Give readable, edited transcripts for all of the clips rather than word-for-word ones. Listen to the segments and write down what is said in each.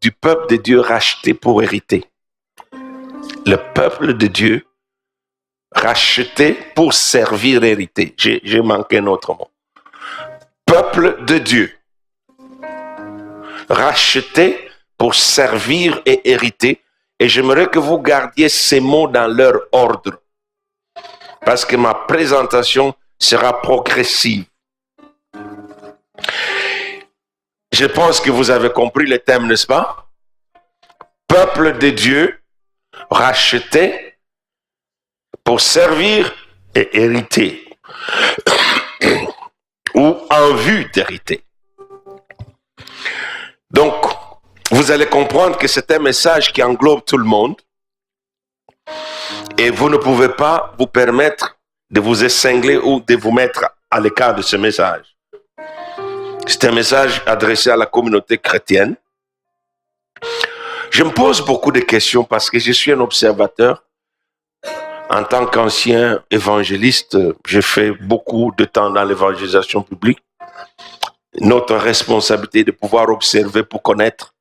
du peuple de Dieu racheté pour hériter. Le peuple de Dieu racheté pour servir, hériter. J'ai manqué un autre mot. Peuple de Dieu racheté pour servir et hériter. Et j'aimerais que vous gardiez ces mots dans leur ordre. Parce que ma présentation sera progressive. Je pense que vous avez compris le thème, n'est-ce pas? Peuple de Dieu, racheté pour servir et hériter. Ou en vue d'hériter. Donc, vous allez comprendre que c'est un message qui englobe tout le monde. Et vous ne pouvez pas vous permettre de vous épingler ou de vous mettre à l'écart de ce message. C'est un message adressé à la communauté chrétienne. Je me pose beaucoup de questions parce que je suis un observateur. En tant qu'ancien évangéliste, j'ai fait beaucoup de temps dans l'évangélisation publique. Notre responsabilité est de pouvoir observer pour connaître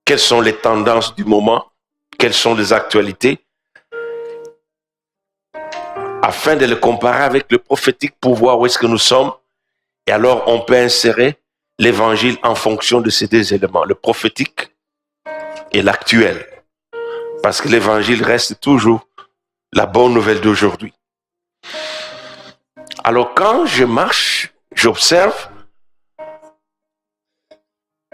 quelles sont les tendances du moment, quelles sont les actualités, afin de les comparer avec le prophétique pour voir où est-ce que nous sommes. Et alors, on peut insérer l'évangile en fonction de ces deux éléments, le prophétique et l'actuel. Parce que l'évangile reste toujours la bonne nouvelle d'aujourd'hui. Alors, quand je marche, j'observe,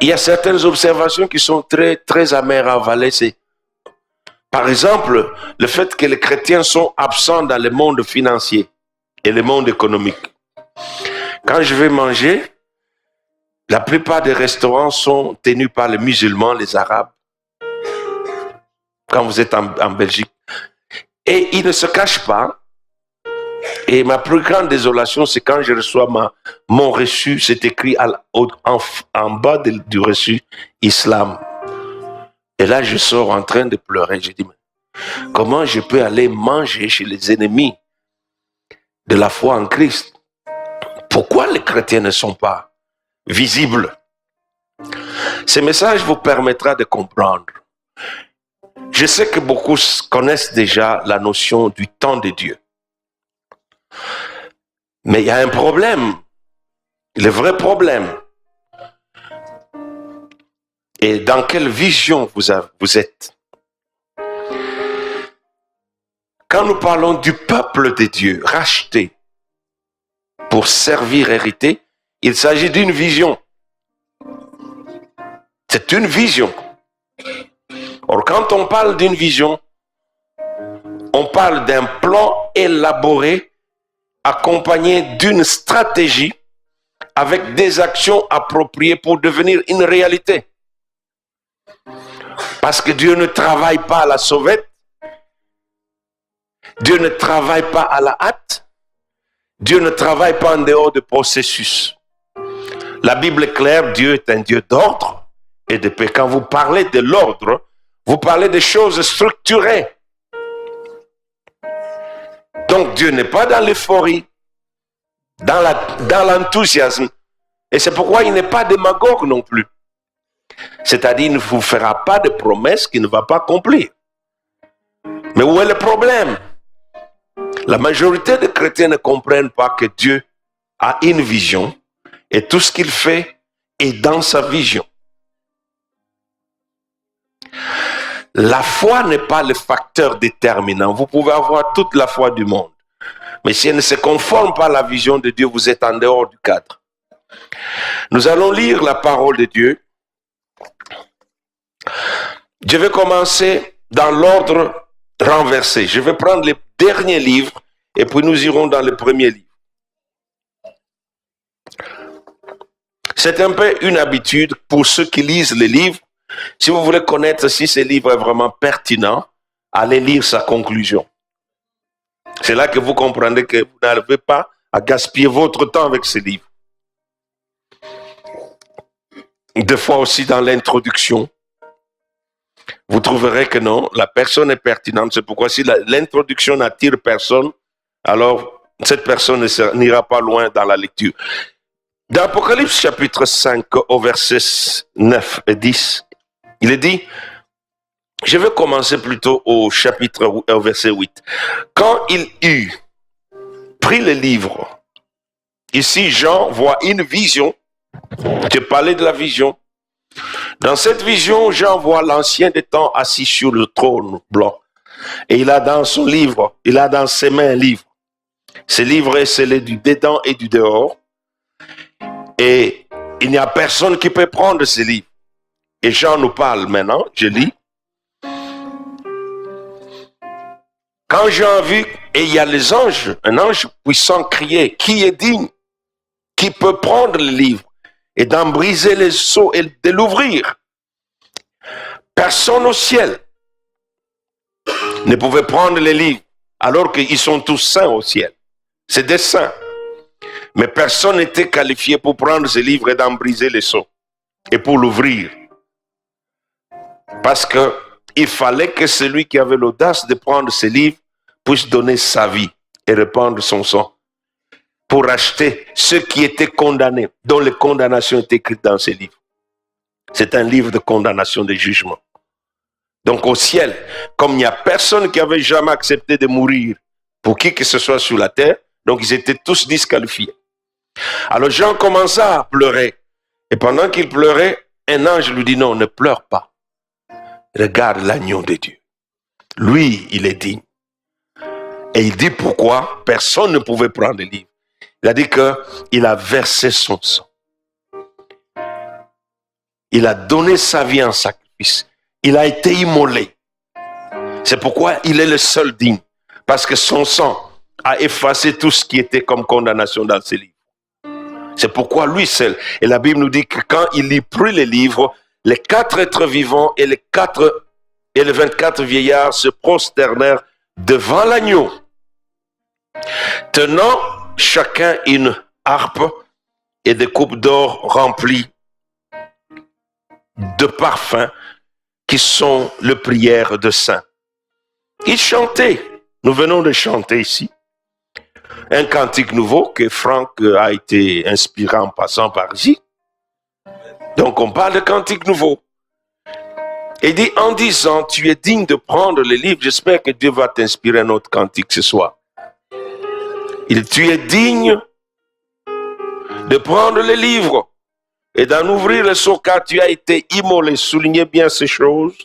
il y a certaines observations qui sont très, très amères à avaler. Par exemple, le fait que les chrétiens sont absents dans le monde financier et le monde économique. Quand je vais manger, la plupart des restaurants sont tenus par les musulmans, les arabes. Quand vous êtes en Belgique. Et ils ne se cachent pas. Et ma plus grande désolation, c'est quand je reçois mon reçu, c'est écrit en bas du reçu, Islam. Et là, je sors en train de pleurer. Je dis, mais comment je peux aller manger chez les ennemis de la foi en Christ? Pourquoi les chrétiens ne sont pas visibles? Ce message vous permettra de comprendre. Je sais que beaucoup connaissent déjà la notion du temps de Dieu. Mais il y a un problème, le vrai problème. Et dans quelle vision vous êtes? Quand nous parlons du peuple de Dieu, racheté pour servir, hériter, il s'agit d'une vision. C'est une vision. Or, quand on parle d'une vision, on parle d'un plan élaboré, accompagné d'une stratégie, avec des actions appropriées pour devenir une réalité. Parce que Dieu ne travaille pas à la sauvette, Dieu ne travaille pas à la hâte, Dieu ne travaille pas en dehors de processus. La Bible est claire, Dieu est un Dieu d'ordre et de paix. Quand vous parlez de l'ordre, vous parlez de choses structurées. Donc Dieu n'est pas dans l'euphorie, dans l'enthousiasme. Et c'est pourquoi il n'est pas démagogue non plus. C'est-à-dire, il ne vous fera pas de promesses qu'il ne va pas accomplir. Mais où est le problème? La majorité des chrétiens ne comprennent pas que Dieu a une vision et tout ce qu'il fait est dans sa vision. La foi n'est pas le facteur déterminant. Vous pouvez avoir toute la foi du monde. Mais si elle ne se conforme pas à la vision de Dieu, vous êtes en dehors du cadre. Nous allons lire la parole de Dieu. Je vais commencer dans l'ordre renversé. Je vais prendre les derniers livres et puis nous irons dans le premier livre. C'est un peu une habitude pour ceux qui lisent les livres. Si vous voulez connaître si ce livre est vraiment pertinent, allez lire sa conclusion. C'est là que vous comprendrez que vous n'arrivez pas à gaspiller votre temps avec ce livre. Des fois aussi dans l'introduction, vous trouverez que non, la personne est pertinente. C'est pourquoi si l'introduction n'attire personne, alors cette personne n'ira pas loin dans la lecture. Dans Apocalypse chapitre 5 au verset 9 et 10, il est dit, je vais commencer plutôt au au verset 8. Quand il eut pris le livre, ici Jean voit une vision. Je parlais de la vision. Dans cette vision, Jean voit l'Ancien des temps assis sur le trône blanc. Et il a dans son livre, il a dans ses mains un livre. Ce livre est scellé du dedans et du dehors. Et il n'y a personne qui peut prendre ce livre. Et Jean nous parle maintenant, je lis. Quand Jean a vu, et il y a les anges, un ange puissant criait, qui est digne, qui peut prendre le livre et d'en briser les sceaux et de l'ouvrir. Personne au ciel ne pouvait prendre les livres, alors qu'ils sont tous saints au ciel. C'est des saints. Mais personne n'était qualifié pour prendre ce livre et d'en briser les sceaux et pour l'ouvrir. Parce qu'il fallait que celui qui avait l'audace de prendre ce livre puisse donner sa vie et répandre son sang pour acheter ceux qui étaient condamnés, dont les condamnations étaient écrites dans ce livre. C'est un livre de condamnation, de jugement. Donc au ciel, comme il n'y a personne qui avait jamais accepté de mourir pour qui que ce soit sur la terre, donc ils étaient tous disqualifiés. Alors Jean commença à pleurer. Et pendant qu'il pleurait, un ange lui dit, non, ne pleure pas. Regarde l'agneau de Dieu. Lui, il est digne. Et il dit pourquoi personne ne pouvait prendre le livre. Il a dit qu'il a versé son sang. Il a donné sa vie en sacrifice. Il a été immolé. C'est pourquoi il est le seul digne. Parce que son sang a effacé tout ce qui était comme condamnation dans ce livre. C'est pourquoi lui seul. Et la Bible nous dit que quand il y prit les livres, les 4 êtres vivants et les 24 vieillards se prosternèrent devant l'agneau, tenant chacun une harpe et des coupes d'or remplies de parfums qui sont les prières de saints. Ils chantaient, nous venons de chanter ici, un cantique nouveau que Franck a été inspiré en passant par ici. Donc on parle de cantique nouveau. Et dit en disant, tu es digne de prendre le livre, j'espère que Dieu va t'inspirer un autre cantique ce soir. Tu es digne de prendre le livre et d'en ouvrir le sceau car tu as été immolé. Soulignez bien ces choses.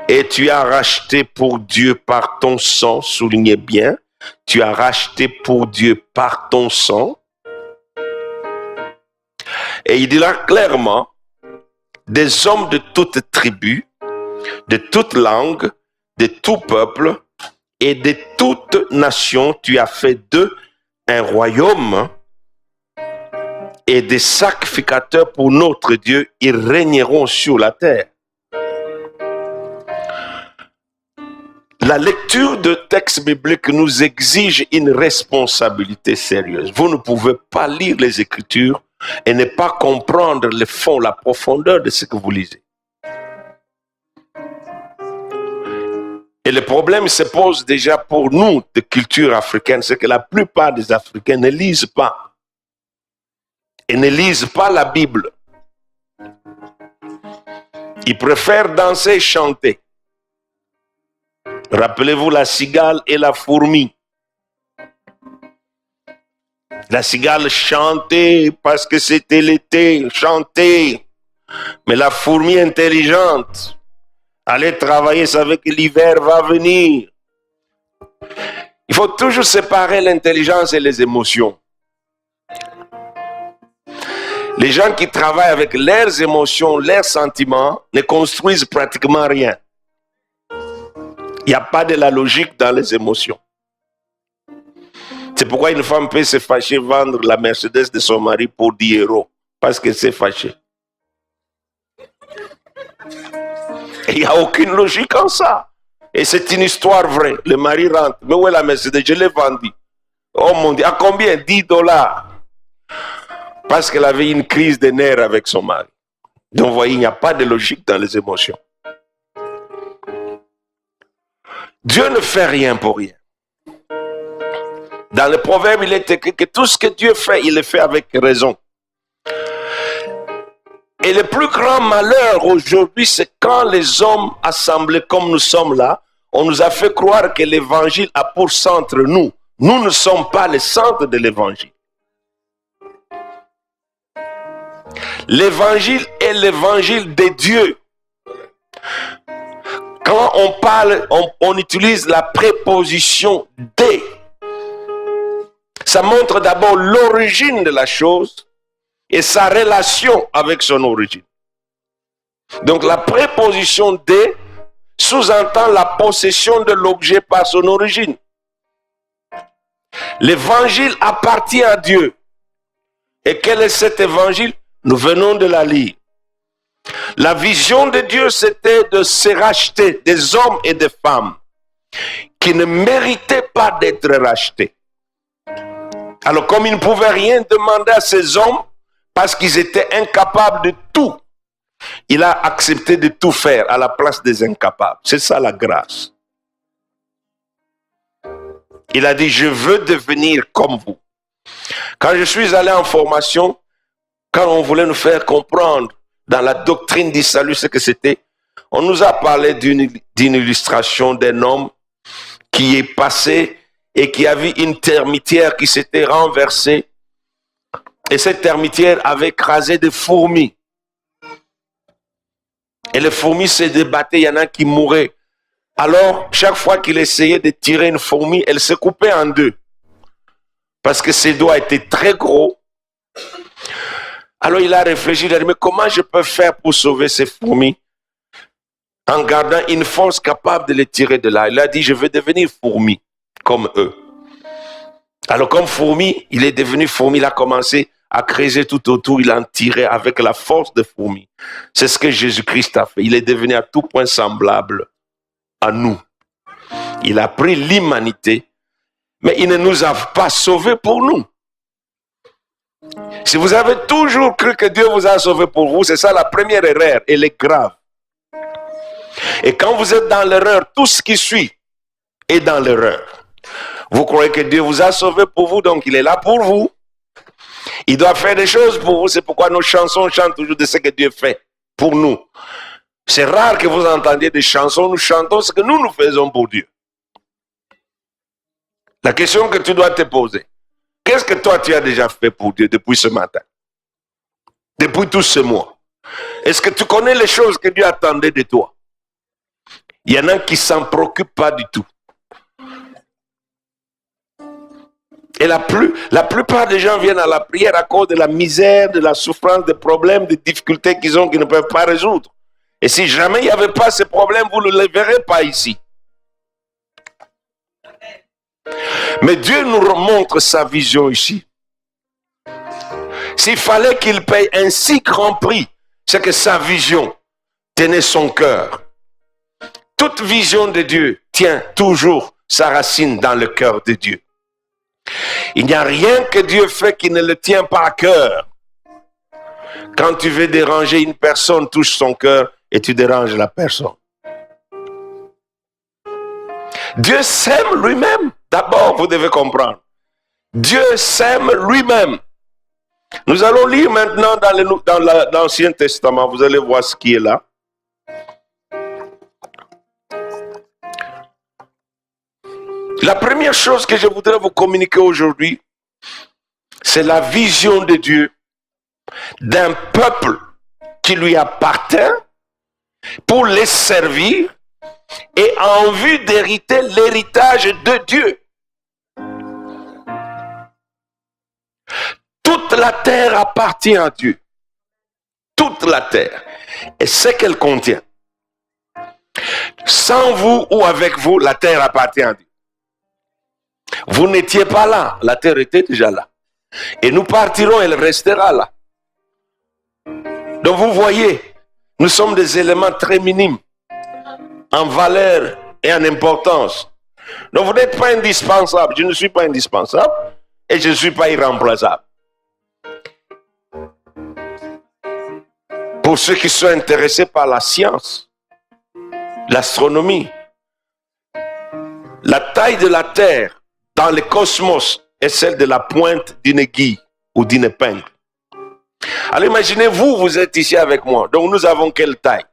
Et tu as racheté pour Dieu par ton sang. Soulignez bien. Tu as racheté pour Dieu par ton sang. Et il dit là clairement, des hommes de toute tribu, de toute langue, de tout peuple et de toute nation, tu as fait d'eux un royaume et des sacrificateurs pour notre Dieu, ils régneront sur la terre. La lecture de textes bibliques nous exige une responsabilité sérieuse. Vous ne pouvez pas lire les Écritures et ne pas comprendre le fond, la profondeur de ce que vous lisez. Et le problème se pose déjà pour nous de culture africaine, c'est que la plupart des Africains ne lisent pas. Et ne lisent pas la Bible. Ils préfèrent danser et chanter. Rappelez-vous la cigale et la fourmi. La cigale chantait parce que c'était l'été, chantait. Mais la fourmi intelligente allait travailler, savait que l'hiver va venir. Il faut toujours séparer l'intelligence et les émotions. Les gens qui travaillent avec leurs émotions, leurs sentiments, ne construisent pratiquement rien. Il n'y a pas de la logique dans les émotions. C'est pourquoi une femme peut se fâcher vendre la Mercedes de son mari pour 10 €. Parce qu'elle s'est fâchée. Il n'y a aucune logique en ça. Et c'est une histoire vraie. Le mari rentre. Mais où est la Mercedes? Je l'ai vendue. Oh mon Dieu. À combien? 10 $. Parce qu'elle avait une crise de nerfs avec son mari. Donc vous voyez, il n'y a pas de logique dans les émotions. Dieu ne fait rien pour rien. Dans le proverbe, il est écrit que tout ce que Dieu fait, il le fait avec raison. Et le plus grand malheur aujourd'hui, c'est quand les hommes assemblés comme nous sommes là, on nous a fait croire que l'évangile a pour centre nous. Nous ne sommes pas le centre de l'évangile. L'évangile est l'évangile de Dieu. Quand on parle, on utilise la préposition « de ». Ça montre d'abord l'origine de la chose et sa relation avec son origine. Donc la préposition « de » sous-entend la possession de l'objet par son origine. L'évangile appartient à Dieu. Et quel est cet évangile? Nous venons de la lire. La vision de Dieu, c'était de se racheter des hommes et des femmes qui ne méritaient pas d'être rachetés. Alors, comme il ne pouvait rien demander à ces hommes, parce qu'ils étaient incapables de tout, il a accepté de tout faire à la place des incapables. C'est ça la grâce. Il a dit, je veux devenir comme vous. Quand je suis allé en formation, quand on voulait nous faire comprendre dans la doctrine du salut ce que c'était, on nous a parlé d'une illustration d'un homme qui est passé et qui a vu une termitière qui s'était renversée. Et cette termitière avait écrasé des fourmis. Et les fourmis se débattaient, il y en a qui mouraient. Alors, chaque fois qu'il essayait de tirer une fourmi, elle se coupait en deux. Parce que ses doigts étaient très gros. Alors il a réfléchi, il a dit, mais comment je peux faire pour sauver ces fourmis en gardant une force capable de les tirer de là? Il a dit, je veux devenir fourmi comme eux. Alors comme fourmi, il est devenu fourmi, il a commencé à creuser tout autour, il en tirait avec la force de fourmi. C'est ce que Jésus-Christ a fait. Il est devenu à tout point semblable à nous. Il a pris l'humanité, mais il ne nous a pas sauvés pour nous. Si vous avez toujours cru que Dieu vous a sauvé pour vous, c'est ça la première erreur, elle est grave. Et quand vous êtes dans l'erreur, tout ce qui suit est dans l'erreur. Vous croyez que Dieu vous a sauvé pour vous, donc il est là pour vous. Il doit faire des choses pour vous, c'est pourquoi nos chansons chantent toujours de ce que Dieu fait pour nous. C'est rare que vous entendiez des chansons, nous chantons ce que nous faisons pour Dieu. La question que tu dois te poser, qu'est-ce que toi tu as déjà fait pour Dieu depuis ce matin? Depuis tout ce mois? Est-ce que tu connais les choses que Dieu attendait de toi? Il y en a qui ne s'en préoccupent pas du tout. Et la plupart des gens viennent à la prière à cause de la misère, de la souffrance, des problèmes, des difficultés qu'ils ont qu'ils ne peuvent pas résoudre. Et si jamais il n'y avait pas ces problèmes, vous ne les verrez pas ici. Mais Dieu nous montre sa vision ici. S'il fallait qu'il paye un si grand prix, c'est que sa vision tenait son cœur. Toute vision de Dieu tient toujours sa racine dans le cœur de Dieu. Il n'y a rien que Dieu fait qui ne le tient pas à cœur. Quand tu veux déranger une personne, touche son cœur et tu déranges la personne. Dieu s'aime lui-même. D'abord, vous devez comprendre. Dieu s'aime lui-même. Nous allons lire maintenant dans l'Ancien Testament. Vous allez voir ce qui est là. La première chose que je voudrais vous communiquer aujourd'hui, c'est la vision de Dieu d'un peuple qui lui appartient pour les servir et en vue d'hériter l'héritage de Dieu. Toute la terre appartient à Dieu. Toute la terre. Et ce qu'elle contient. Sans vous ou avec vous, la terre appartient à Dieu. Vous n'étiez pas là, la terre était déjà là. Et nous partirons, elle restera là. Donc vous voyez, nous sommes des éléments très minimes en valeur et en importance. Donc vous n'êtes pas indispensable. Je ne suis pas indispensable et je ne suis pas irremplaçable. Pour ceux qui sont intéressés par la science, l'astronomie, la taille de la Terre dans le cosmos est celle de la pointe d'une aiguille ou d'une épingle. Alors imaginez-vous, vous êtes ici avec moi. Donc nous avons quelle taille?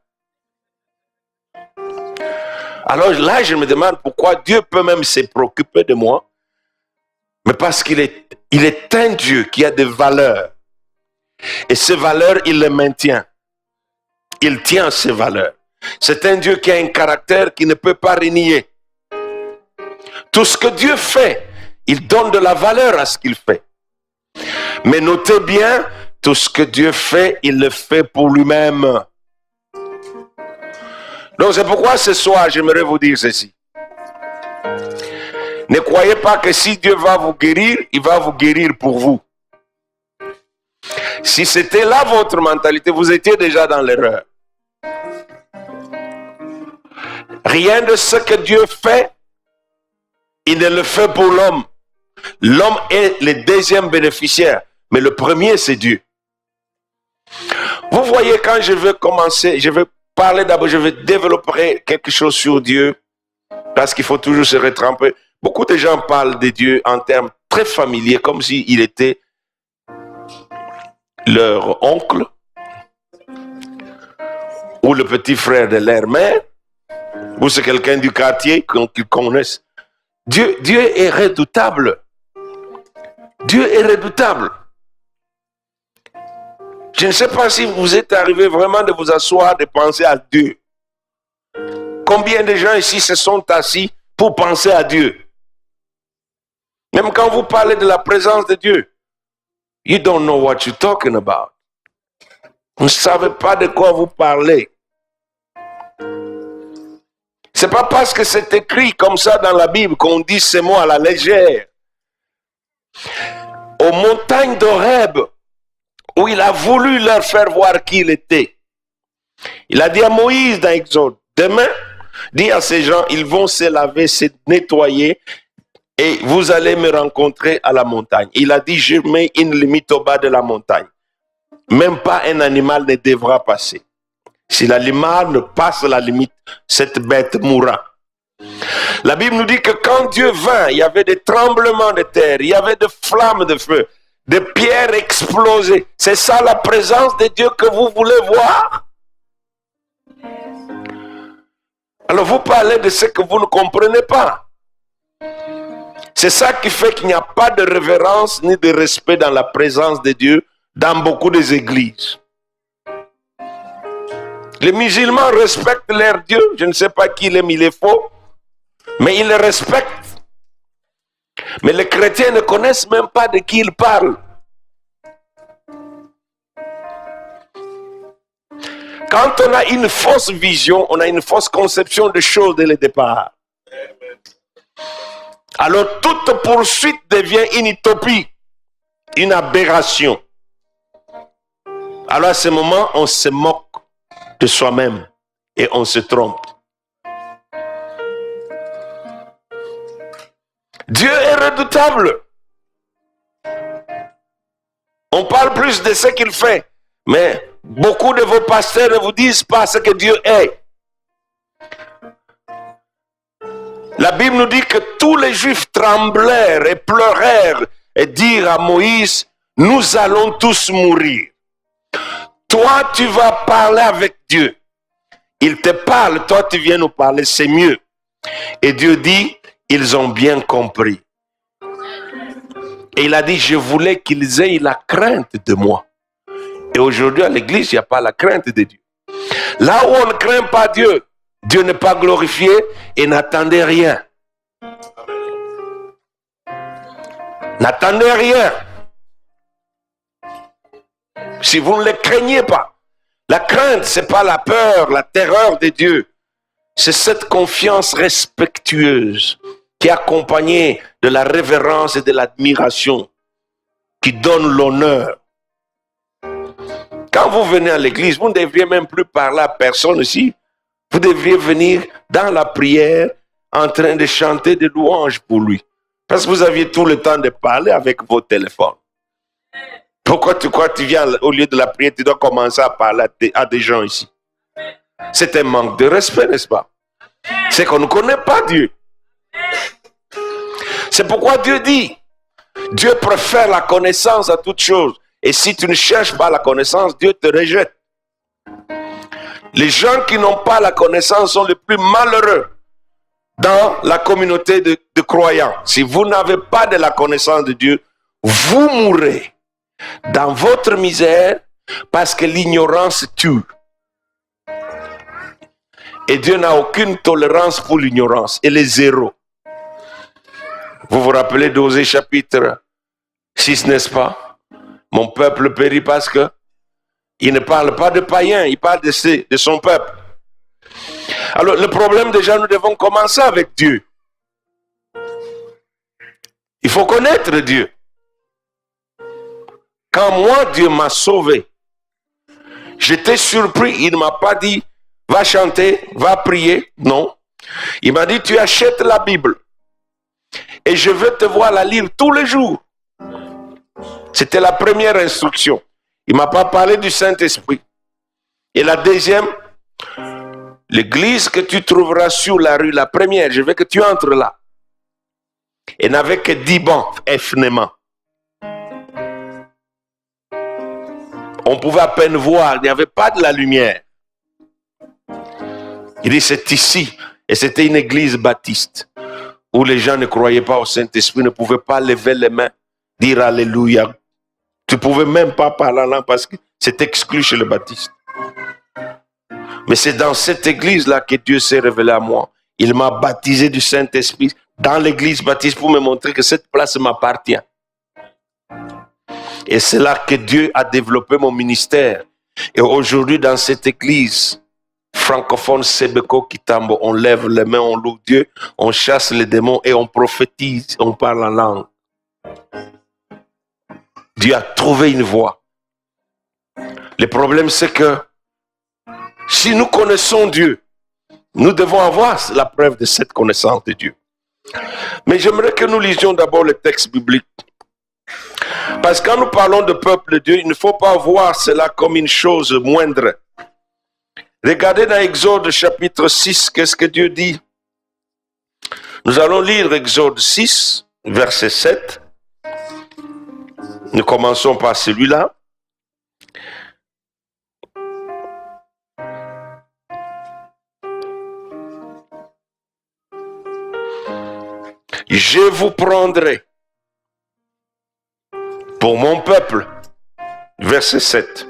Alors là, je me demande pourquoi Dieu peut même se préoccuper de moi. Mais parce qu'il est un Dieu qui a des valeurs. Et ces valeurs, il les maintient. Il tient ces valeurs. C'est un Dieu qui a un caractère qui ne peut pas renier. Tout ce que Dieu fait, il donne de la valeur à ce qu'il fait. Mais notez bien, tout ce que Dieu fait, il le fait pour lui-même. Donc c'est pourquoi ce soir, j'aimerais vous dire ceci. Ne croyez pas que si Dieu va vous guérir, il va vous guérir pour vous. Si c'était là votre mentalité, vous étiez déjà dans l'erreur. Rien de ce que Dieu fait, il ne le fait pour l'homme. L'homme est le deuxième bénéficiaire, mais le premier, c'est Dieu. Vous voyez, quand je vais commencer, je vais parler d'abord, je vais développer quelque chose sur Dieu, parce qu'il faut toujours se retremper. Beaucoup de gens parlent de Dieu en termes très familiers, comme s'il était leur oncle, ou le petit frère de leur mère, ou c'est quelqu'un du quartier qu'ils connaissent. Dieu est redoutable. Dieu est redoutable. Je ne sais pas si vous êtes arrivé vraiment de vous asseoir, de penser à Dieu. Combien de gens ici se sont assis pour penser à Dieu? Même quand vous parlez de la présence de Dieu, you don't know what you're talking about. Vous ne savez pas de quoi vous parlez. C'est pas parce que c'est écrit comme ça dans la Bible qu'on dit ces mots à la légère. Aux montagnes d'Horeb, où il a voulu leur faire voir qui il était. Il a dit à Moïse dans Exode, demain, dis à ces gens, ils vont se laver, se nettoyer, et vous allez me rencontrer à la montagne. Il a dit, je mets une limite au bas de la montagne. Même pas un animal ne devra passer. Si l'animal ne passe la limite, cette bête mourra. La Bible nous dit que quand Dieu vint, il y avait des tremblements de terre, il y avait des flammes de feu, des pierres explosées. C'est ça la présence de Dieu que vous voulez voir? Alors vous parlez de ce que vous ne comprenez pas. C'est ça qui fait qu'il n'y a pas de révérence ni de respect dans la présence de Dieu dans beaucoup des églises. Les musulmans respectent leur Dieu. Je ne sais pas qui l'aime, il est faux. Mais ils le respectent. Mais les chrétiens ne connaissent même pas de qui ils parlent. Quand on a une fausse vision, on a une fausse conception des choses dès le départ. Alors toute poursuite devient une utopie, une aberration. Alors à ce moment, on se moque de soi-même et on se trompe. Dieu est redoutable. On parle plus de ce qu'il fait, mais beaucoup de vos pasteurs ne vous disent pas ce que Dieu est. La Bible nous dit que tous les Juifs tremblèrent et pleurèrent et dirent à Moïse, nous allons tous mourir. Toi, tu vas parler avec Dieu. Il te parle, toi, tu viens nous parler, c'est mieux. Et Dieu dit, ils ont bien compris. Et il a dit, je voulais qu'ils aient la crainte de moi. Et aujourd'hui, à l'église, il n'y a pas la crainte de Dieu. Là où on ne craint pas Dieu, Dieu n'est pas glorifié et n'attendez rien. N'attendez rien. Si vous ne le craignez pas. La crainte, ce n'est pas la peur, la terreur de Dieu. C'est cette confiance respectueuse qui est accompagnée de la révérence et de l'admiration, qui donne l'honneur. Quand vous venez à l'église, vous ne devriez même plus parler à personne ici. Vous devriez venir dans la prière en train de chanter des louanges pour lui. Parce que vous aviez tout le temps de parler avec vos téléphones. Pourquoi tu crois que tu viens au lieu de la prière, tu dois commencer à parler à des gens ici? C'est un manque de respect, n'est-ce pas? C'est qu'on ne connaît pas Dieu. C'est pourquoi Dieu dit, Dieu préfère la connaissance à toute chose Et si tu ne cherches pas la connaissance, Dieu te rejette. Les gens qui n'ont pas la connaissance sont les plus malheureux dans la communauté de croyants. Si vous n'avez pas de la connaissance de Dieu, vous mourrez dans votre misère parce que l'ignorance tue. Et Dieu n'a aucune tolérance pour l'ignorance. Elle est zéro. Vous vous rappelez d'Osée chapitre 6, n'est-ce pas? Mon peuple périt parce que il ne parle pas de païens, il parle de son peuple. Alors le problème déjà, nous devons commencer avec Dieu. Il faut connaître Dieu. Quand moi, Dieu m'a sauvé, j'étais surpris, il ne m'a pas dit, va chanter, va prier, non. Il m'a dit, tu achètes la Bible et je veux te voir la lire tous les jours. C'était la première instruction. Il ne m'a pas parlé du Saint-Esprit. Et la deuxième, l'église que tu trouveras sur la rue, la première, je veux que tu entres là. Et n'avait que 10 bancs, effectivement. On pouvait à peine voir, il n'y avait pas de la lumière. Il dit, c'est ici. Et c'était une église baptiste, où les gens ne croyaient pas au Saint-Esprit, ne pouvaient pas lever les mains, dire Alléluia. Tu ne pouvais même pas parler en langue parce que c'est exclu chez le baptiste. Mais c'est dans cette église-là que Dieu s'est révélé à moi. Il m'a baptisé du Saint-Esprit dans l'église baptiste pour me montrer que cette place m'appartient. Et c'est là que Dieu a développé mon ministère. Et aujourd'hui, dans cette église francophone Sebeko Kitambo, on lève les mains, on loue Dieu, on chasse les démons et on prophétise, on parle en langue. Dieu a trouvé une voie. Le problème, c'est que si nous connaissons Dieu, nous devons avoir la preuve de cette connaissance de Dieu. Mais j'aimerais que nous lisions d'abord le texte biblique. Parce que quand nous parlons de peuple de Dieu, il ne faut pas voir cela comme une chose moindre. Regardez dans Exode chapitre 6, qu'est-ce que Dieu dit? Nous allons lire Exode 6, verset 7. Nous commençons par celui-là. Je vous prendrai pour mon peuple, verset 7.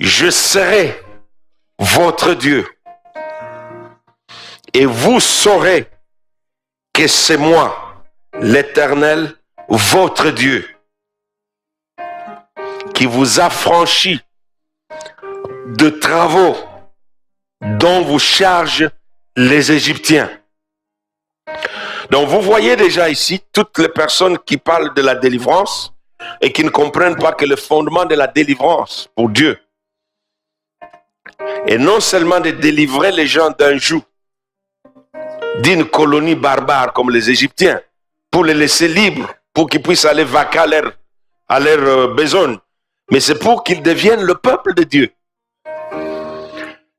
Je serai votre Dieu et vous saurez que c'est moi, l'Éternel, votre Dieu, qui vous affranchit de travaux dont vous chargent les Égyptiens. Donc vous voyez déjà ici toutes les personnes qui parlent de la délivrance et qui ne comprennent pas que le fondement de la délivrance pour Dieu est non seulement de délivrer les gens d'un joug, d'une colonie barbare comme les Égyptiens, pour les laisser libres, pour qu'ils puissent aller vaquer à leur besogne, mais c'est pour qu'ils deviennent le peuple de Dieu.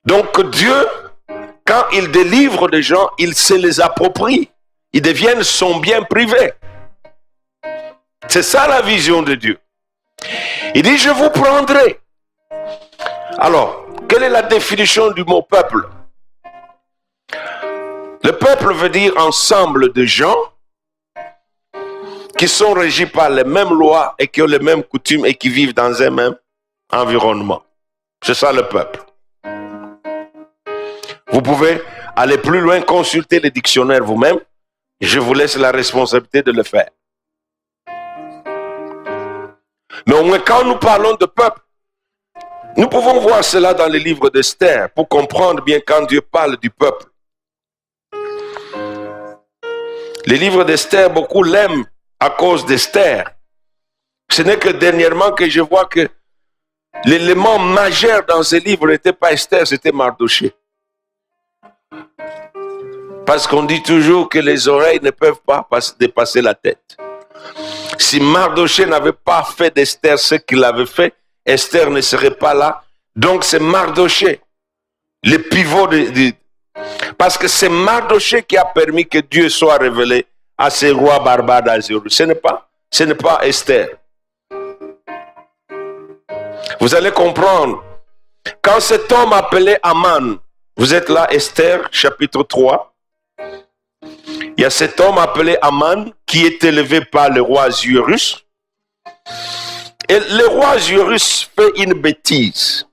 Donc Dieu, quand il délivre des gens, il se les approprie. Ils deviennent son bien privé. C'est ça la vision de Dieu. Il dit, je vous prendrai. Alors, quelle est la définition du mot peuple? Le peuple veut dire ensemble de gens qui sont régis par les mêmes lois et qui ont les mêmes coutumes et qui vivent dans un même environnement. C'est ça le peuple. Vous pouvez aller plus loin, consulter les dictionnaires vous-même. Je vous laisse la responsabilité de le faire. Mais au moins quand nous parlons de peuple, nous pouvons voir cela dans les livres d'Esther pour comprendre bien quand Dieu parle du peuple. Les livres d'Esther, beaucoup l'aiment à cause d'Esther. Ce n'est que dernièrement que je vois que l'élément majeur dans ces livres n'était pas Esther, c'était Mardoché. Parce qu'on dit toujours que les oreilles ne peuvent pas dépasser la tête. Si Mardoché n'avait pas fait d'Esther ce qu'il avait fait, Esther ne serait pas là. Donc c'est Mardoché, le pivot parce que c'est Mardoché qui a permis que Dieu soit révélé à ces rois barbares d'Azur. Ce n'est pas Esther. Vous allez comprendre. Quand cet homme appelé Aman, vous êtes là, Esther, chapitre 3. Il y a cet homme appelé Aman qui est élevé par le roi Zyrus. Et le roi Zyrus fait une bêtise.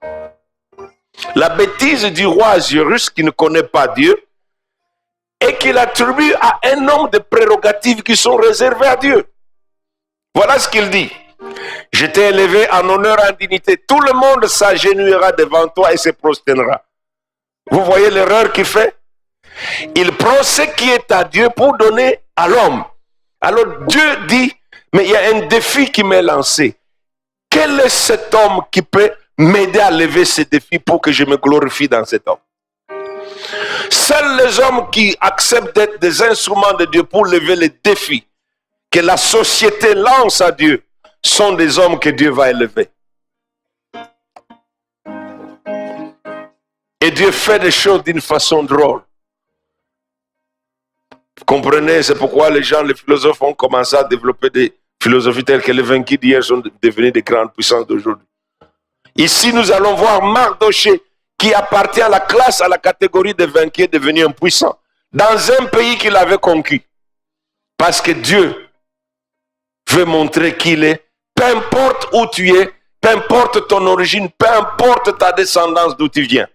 La bêtise du roi Zyrus qui ne connaît pas Dieu et qu'il attribue à un homme des prérogatives qui sont réservées à Dieu. Voilà ce qu'il dit. Je t'ai élevé en honneur et en dignité. Tout le monde s'agenouillera devant toi et se prosternera. Vous voyez l'erreur qu'il fait? Il prend ce qui est à Dieu pour donner à l'homme. Alors Dieu dit, mais il y a un défi qui m'est lancé. Quel est cet homme qui peut m'aider à lever ce défi pour que je me glorifie dans cet homme? Seuls les hommes qui acceptent d'être des instruments de Dieu pour lever les défis que la société lance à Dieu sont des hommes que Dieu va élever. Et Dieu fait des choses d'une façon drôle. Vous comprenez, c'est pourquoi les philosophes ont commencé à développer des philosophies telles que les vaincus d'hier sont devenus des grandes puissances d'aujourd'hui. Ici, nous allons voir Mardoché, qui appartient à la classe, à la catégorie des vaincus, devenu un puissant, dans un pays qu'il avait conquis. Parce que Dieu veut montrer qu'il est, peu importe où tu es, peu importe ton origine, peu importe ta descendance d'où tu viens.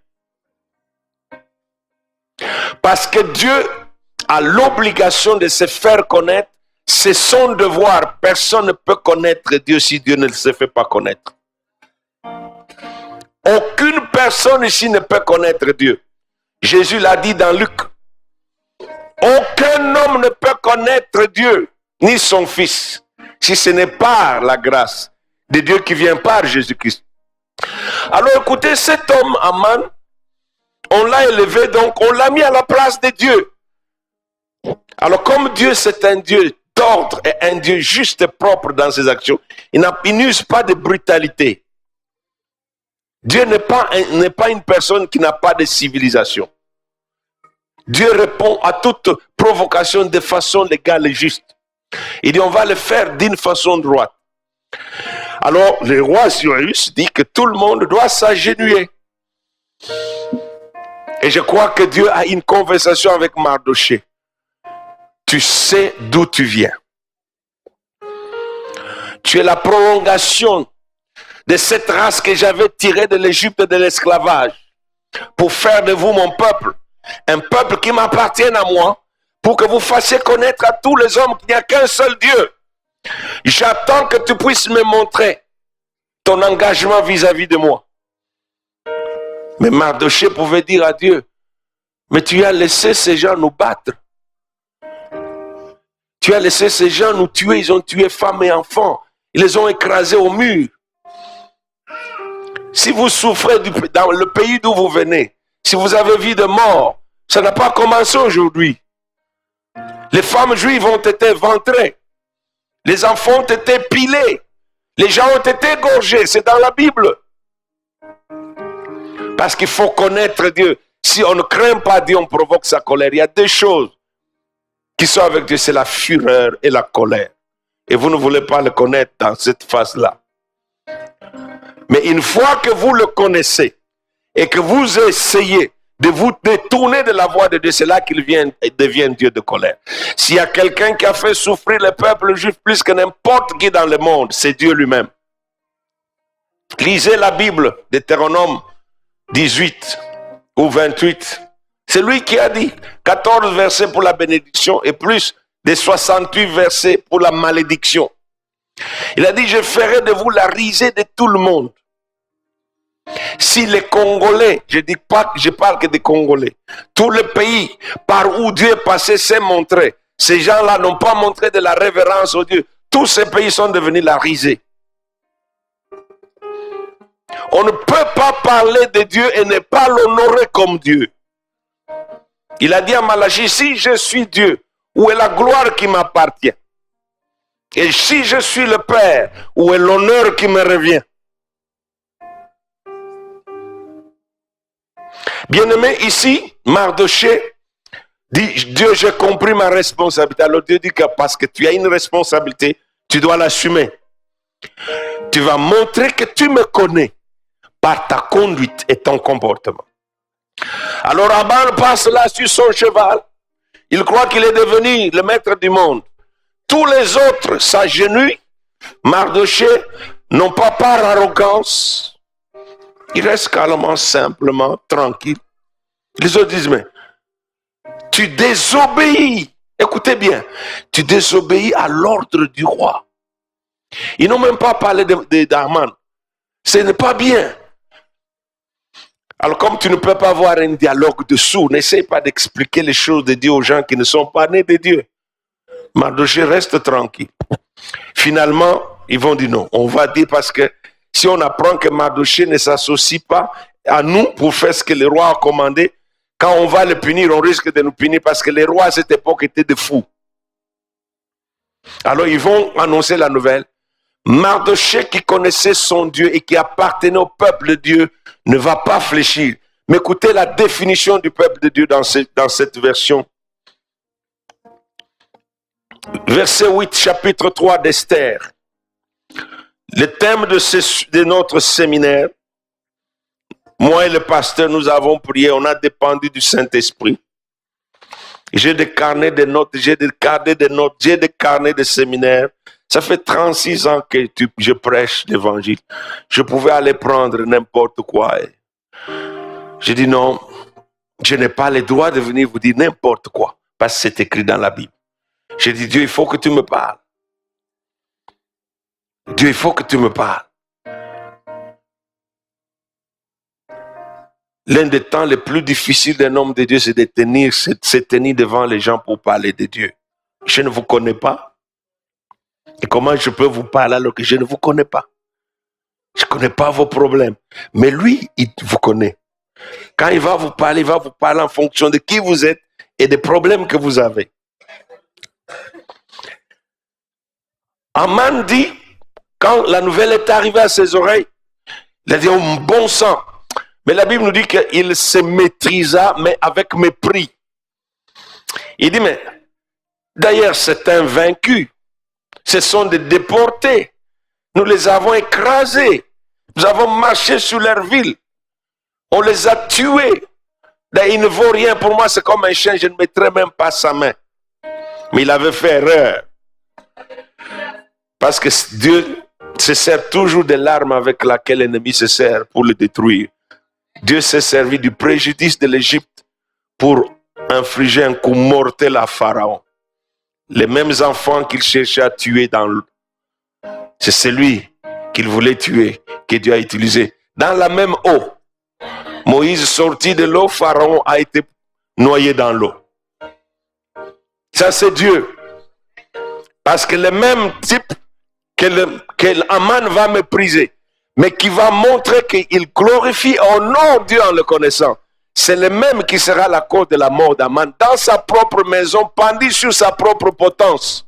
Parce que Dieu a l'obligation de se faire connaître, c'est son devoir. Personne ne peut connaître Dieu si Dieu ne se fait pas connaître. Aucune personne ici ne peut connaître Dieu. Jésus l'a dit dans Luc. Aucun homme ne peut connaître Dieu, ni son Fils, si ce n'est par la grâce de Dieu qui vient par Jésus-Christ. Alors écoutez, cet homme, Aman, on l'a élevé, donc on l'a mis à la place de Dieu. Alors comme Dieu c'est un Dieu d'ordre et un Dieu juste et propre dans ses actions, il n'use pas de brutalité. Dieu n'est pas une personne qui n'a pas de civilisation. Dieu répond à toute provocation de façon légale et juste. Il dit on va le faire d'une façon droite. Alors le roi Cyrus dit que tout le monde doit s'agenouiller. Et je crois que Dieu a une conversation avec Mardoché. Tu sais d'où tu viens. Tu es la prolongation de cette race que j'avais tirée de l'Égypte et de l'esclavage pour faire de vous mon peuple, un peuple qui m'appartient à moi, pour que vous fassiez connaître à tous les hommes qu'il n'y a qu'un seul Dieu. J'attends que tu puisses me montrer ton engagement vis-à-vis de moi. Mais Mardoché pouvait dire à Dieu, mais tu as laissé ces gens nous battre. Tu as laissé ces gens nous tuer, ils ont tué femmes et enfants. Ils les ont écrasés au mur. Si vous souffrez dans le pays d'où vous venez, si vous avez vu de mort, ça n'a pas commencé aujourd'hui. Les femmes juives ont été éventrées. Les enfants ont été pilés. Les gens ont été égorgés. C'est dans la Bible. Parce qu'il faut connaître Dieu. Si on ne craint pas Dieu, on provoque sa colère. Il y a deux choses qui sont avec Dieu, c'est la fureur et la colère. Et vous ne voulez pas le connaître dans cette phase-là. Mais une fois que vous le connaissez et que vous essayez de vous détourner de la voie de Dieu, c'est là qu'il devient Dieu de colère. S'il y a quelqu'un qui a fait souffrir le peuple juif plus que n'importe qui dans le monde, c'est Dieu lui-même. Lisez la Bible, Deutéronome 18 ou 28. C'est lui qui a dit 14 versets pour la bénédiction et plus de 68 versets pour la malédiction. Il a dit, je ferai de vous la risée de tout le monde. Si les Congolais, je parle que des Congolais, tout le pays par où Dieu est passé s'est montré, ces gens-là n'ont pas montré de la révérence au Dieu. Tous ces pays sont devenus la risée. On ne peut pas parler de Dieu et ne pas l'honorer comme Dieu. Il a dit à Malachie, si je suis Dieu, où est la gloire qui m'appartient? Et si je suis le Père, où est l'honneur qui me revient? Bien-aimé, ici, Mardoché dit, Dieu, j'ai compris ma responsabilité. Alors Dieu dit que parce que tu as une responsabilité, tu dois l'assumer. Tu vas montrer que tu me connais par ta conduite et ton comportement. Alors Aman passe là sur son cheval. Il croit qu'il est devenu le maître du monde. Tous les autres s'agenouillent. Mardoché, non pas par arrogance, il reste calmement, simplement, tranquille. Les autres disent, mais tu désobéis. Écoutez bien, tu désobéis à l'ordre du roi. Ils n'ont même pas parlé d'Aman. Ce n'est pas bien. Alors comme tu ne peux pas avoir un dialogue dessous, n'essaie pas d'expliquer les choses de Dieu aux gens qui ne sont pas nés de Dieu. Mardoché reste tranquille. Finalement, ils vont dire non. On va dire parce que si on apprend que Mardoché ne s'associe pas à nous pour faire ce que le roi a commandé, quand on va le punir, on risque de nous punir parce que les rois à cette époque étaient des fous. Alors ils vont annoncer la nouvelle. Mardoché qui connaissait son Dieu et qui appartenait au peuple de Dieu ne va pas fléchir. Mais écoutez la définition du peuple de Dieu dans cette version. Verset 8, chapitre 3 d'Esther. Le thème de notre séminaire, moi et le pasteur, nous avons prié, on a dépendu du Saint-Esprit. J'ai des carnets de notes, j'ai des carnets de séminaire. Ça fait 36 ans que je prêche l'évangile. Je pouvais aller prendre n'importe quoi. J'ai dit non, je n'ai pas le droit de venir vous dire n'importe quoi, parce que c'est écrit dans la Bible. J'ai dit, Dieu, il faut que tu me parles. Dieu, il faut que tu me parles. L'un des temps les plus difficiles d'un homme de Dieu, c'est de se tenir devant les gens pour parler de Dieu. Je ne vous connais pas. Et comment je peux vous parler alors que je ne vous connais pas? Je ne connais pas vos problèmes. Mais lui, il vous connaît. Quand il va vous parler en fonction de qui vous êtes et des problèmes que vous avez. Aman dit, quand la nouvelle est arrivée à ses oreilles, il a dit, oh bon sang. Mais la Bible nous dit qu'il se maîtrisa, mais avec mépris. Il dit, mais d'ailleurs, c'est un vaincu. Ce sont des déportés. Nous les avons écrasés. Nous avons marché sur leur ville. On les a tués. D'ailleurs, il ne vaut rien pour moi, c'est comme un chien, je ne mettrai même pas sa main. Mais il avait fait erreur. Parce que Dieu se sert toujours de l'arme avec laquelle l'ennemi se sert pour le détruire. Dieu s'est servi du préjudice de l'Égypte pour infliger un coup mortel à Pharaon. Les mêmes enfants qu'il cherchait à tuer dans l'eau. C'est celui qu'il voulait tuer que Dieu a utilisé. Dans la même eau, Moïse sortit de l'eau, Pharaon a été noyé dans l'eau. Ça c'est Dieu. Parce que le même type que Aman va mépriser, mais qui va montrer qu'il glorifie au nom de Dieu en le connaissant. C'est le même qui sera la cause de la mort d'Aman dans sa propre maison, pendu sur sa propre potence.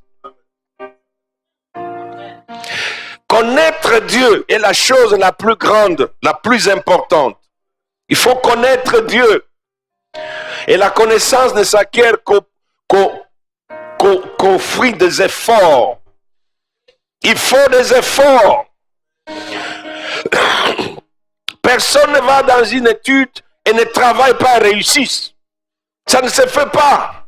Connaître Dieu est la chose la plus grande, la plus importante. Il faut connaître Dieu. Et la connaissance ne s'acquiert qu'au fruit des efforts. Il faut des efforts. Personne ne va dans une étude et ne travaille pas et réussisse. Ça ne se fait pas.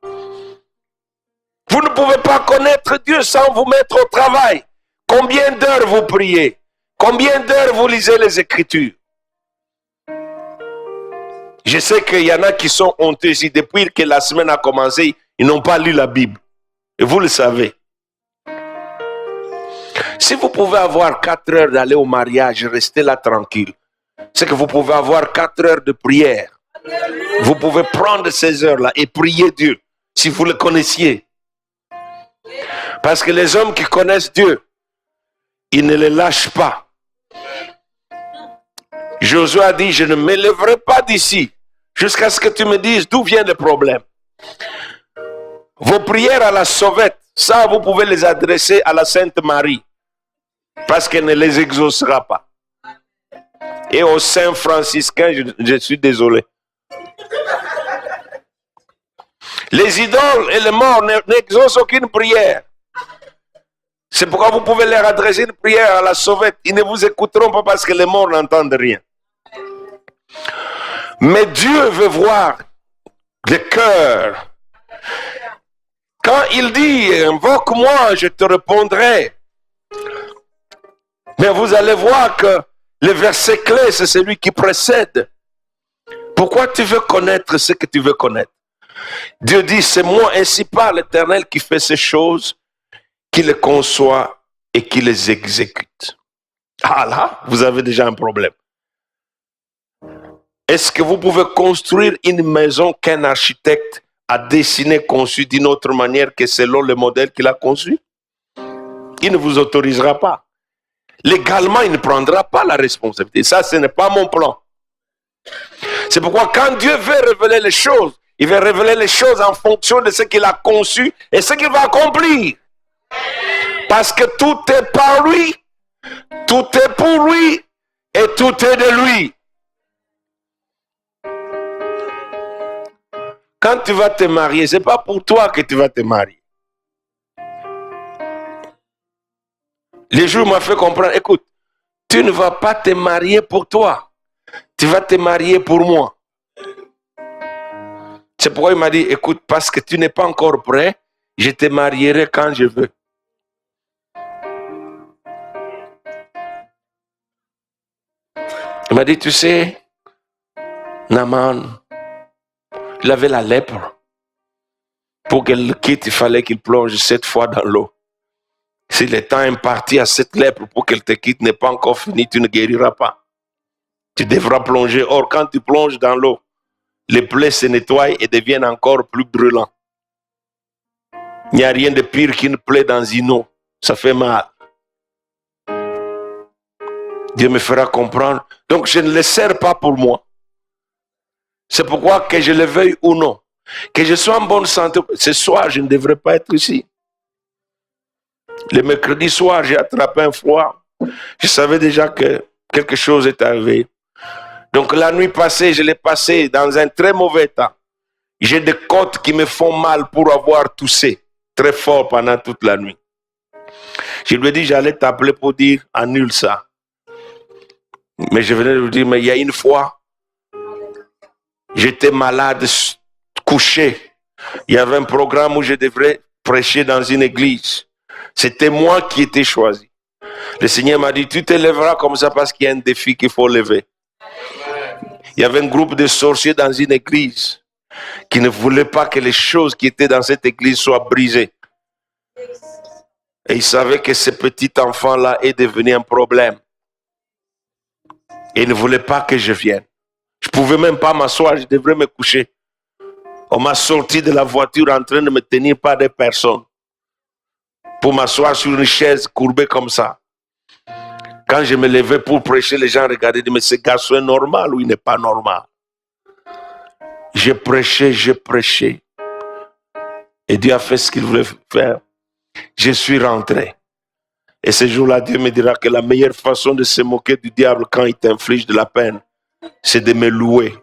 Vous ne pouvez pas connaître Dieu sans vous mettre au travail. Combien d'heures vous priez? Combien d'heures vous lisez les Écritures? Je sais qu'il y en a qui sont honteux ici. Depuis que la semaine a commencé, ils n'ont pas lu la Bible. Et vous le savez. Si vous pouvez avoir 4 heures d'aller au mariage, restez là tranquille. C'est que vous pouvez avoir 4 heures de prière. Vous pouvez prendre ces heures-là et prier Dieu, si vous le connaissiez. Parce que les hommes qui connaissent Dieu, ils ne le lâchent pas. Josué a dit, je ne m'élèverai pas d'ici jusqu'à ce que tu me dises d'où vient le problème. Vos prières à la sauvette, ça vous pouvez les adresser à la Sainte Marie. Parce qu'elle ne les exaucera pas. Et aux saints franciscains, je suis désolé. Les idoles et les morts n'exaucent aucune prière. C'est pourquoi vous pouvez leur adresser une prière à la sauvette. Ils ne vous écouteront pas parce que les morts n'entendent rien. Mais Dieu veut voir le cœur. Quand il dit, invoque-moi, je te répondrai. Mais vous allez voir que le verset clé, c'est celui qui précède. Pourquoi tu veux connaître ce que tu veux connaître? Dieu dit, c'est moi ainsi par l'Éternel qui fait ces choses, qui les conçoit et qui les exécute. Ah là, vous avez déjà un problème. Est-ce que vous pouvez construire une maison qu'un architecte a dessinée, conçue d'une autre manière que selon le modèle qu'il a conçu? Il ne vous autorisera pas. Légalement, il ne prendra pas la responsabilité. Ça, ce n'est pas mon plan. C'est pourquoi quand Dieu veut révéler les choses, il veut révéler les choses en fonction de ce qu'il a conçu et ce qu'il va accomplir. Parce que tout est par lui, tout est pour lui et tout est de lui. Quand tu vas te marier, ce n'est pas pour toi que tu vas te marier. Les jours m'ont fait comprendre, écoute, tu ne vas pas te marier pour toi. Tu vas te marier pour moi. C'est pourquoi il m'a dit, écoute, parce que tu n'es pas encore prêt, je te marierai quand je veux. Il m'a dit, tu sais, Naaman, il avait la lèpre. Pour qu'elle le quitte, il fallait qu'il plonge 7 fois dans l'eau. Si le temps imparti à cette lèpre pour qu'elle te quitte n'est pas encore fini, tu ne guériras pas. Tu devras plonger. Or, quand tu plonges dans l'eau, les plaies se nettoient et deviennent encore plus brûlantes. Il n'y a rien de pire qu'une plaie dans une eau. Ça fait mal. Dieu me fera comprendre. Donc, je ne le sers pas pour moi. C'est pourquoi, que je le veuille ou non, que je sois en bonne santé, ce soir, je ne devrais pas être ici. Le mercredi soir, j'ai attrapé un froid. Je savais déjà que quelque chose est arrivé. Donc la nuit passée, je l'ai passé dans un très mauvais état. J'ai des côtes qui me font mal pour avoir toussé très fort pendant toute la nuit. Je lui ai dit, j'allais t'appeler pour dire, annule ça. Mais je venais de lui dire, mais il y a une fois, j'étais malade, couché. Il y avait un programme où je devrais prêcher dans une église. C'était moi qui étais choisi. Le Seigneur m'a dit, tu te lèveras comme ça parce qu'il y a un défi qu'il faut lever. Il y avait un groupe de sorciers dans une église qui ne voulaient pas que les choses qui étaient dans cette église soient brisées. Et ils savaient que ce petit enfant-là est devenu un problème. Et ils ne voulaient pas que je vienne. Je ne pouvais même pas m'asseoir, je devrais me coucher. On m'a sorti de la voiture en train de me tenir par des personnes pour m'asseoir sur une chaise courbée comme ça. Quand je me levais pour prêcher, les gens regardaient et disaient, mais ce garçon est normal ou il n'est pas normal? J'ai prêché. Et Dieu a fait ce qu'il voulait faire. Je suis rentré. Et ce jour-là, Dieu me dira que la meilleure façon de se moquer du diable quand il t'inflige de la peine, c'est de me louer.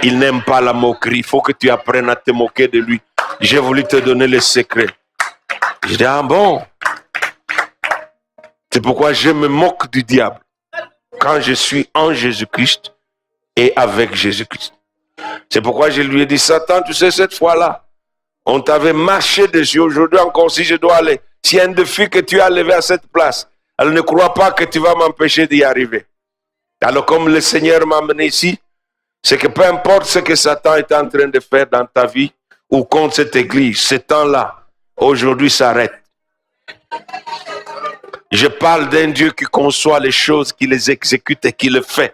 Il n'aime pas la moquerie. Il faut que tu apprennes à te moquer de lui. J'ai voulu te donner le secret. Je dis, ah bon? C'est pourquoi je me moque du diable quand je suis en Jésus-Christ et avec Jésus-Christ. C'est pourquoi je lui ai dit, Satan, tu sais, cette fois-là, on t'avait marché dessus. Aujourd'hui encore, si je dois aller, s'il y a un défi que tu as levé à cette place, alors ne crois pas que tu vas m'empêcher d'y arriver. Alors comme le Seigneur m'a amené ici, c'est que peu importe ce que Satan est en train de faire dans ta vie ou contre cette église, ce temps-là, aujourd'hui s'arrête. Je parle d'un Dieu qui conçoit les choses, qui les exécute et qui le fait.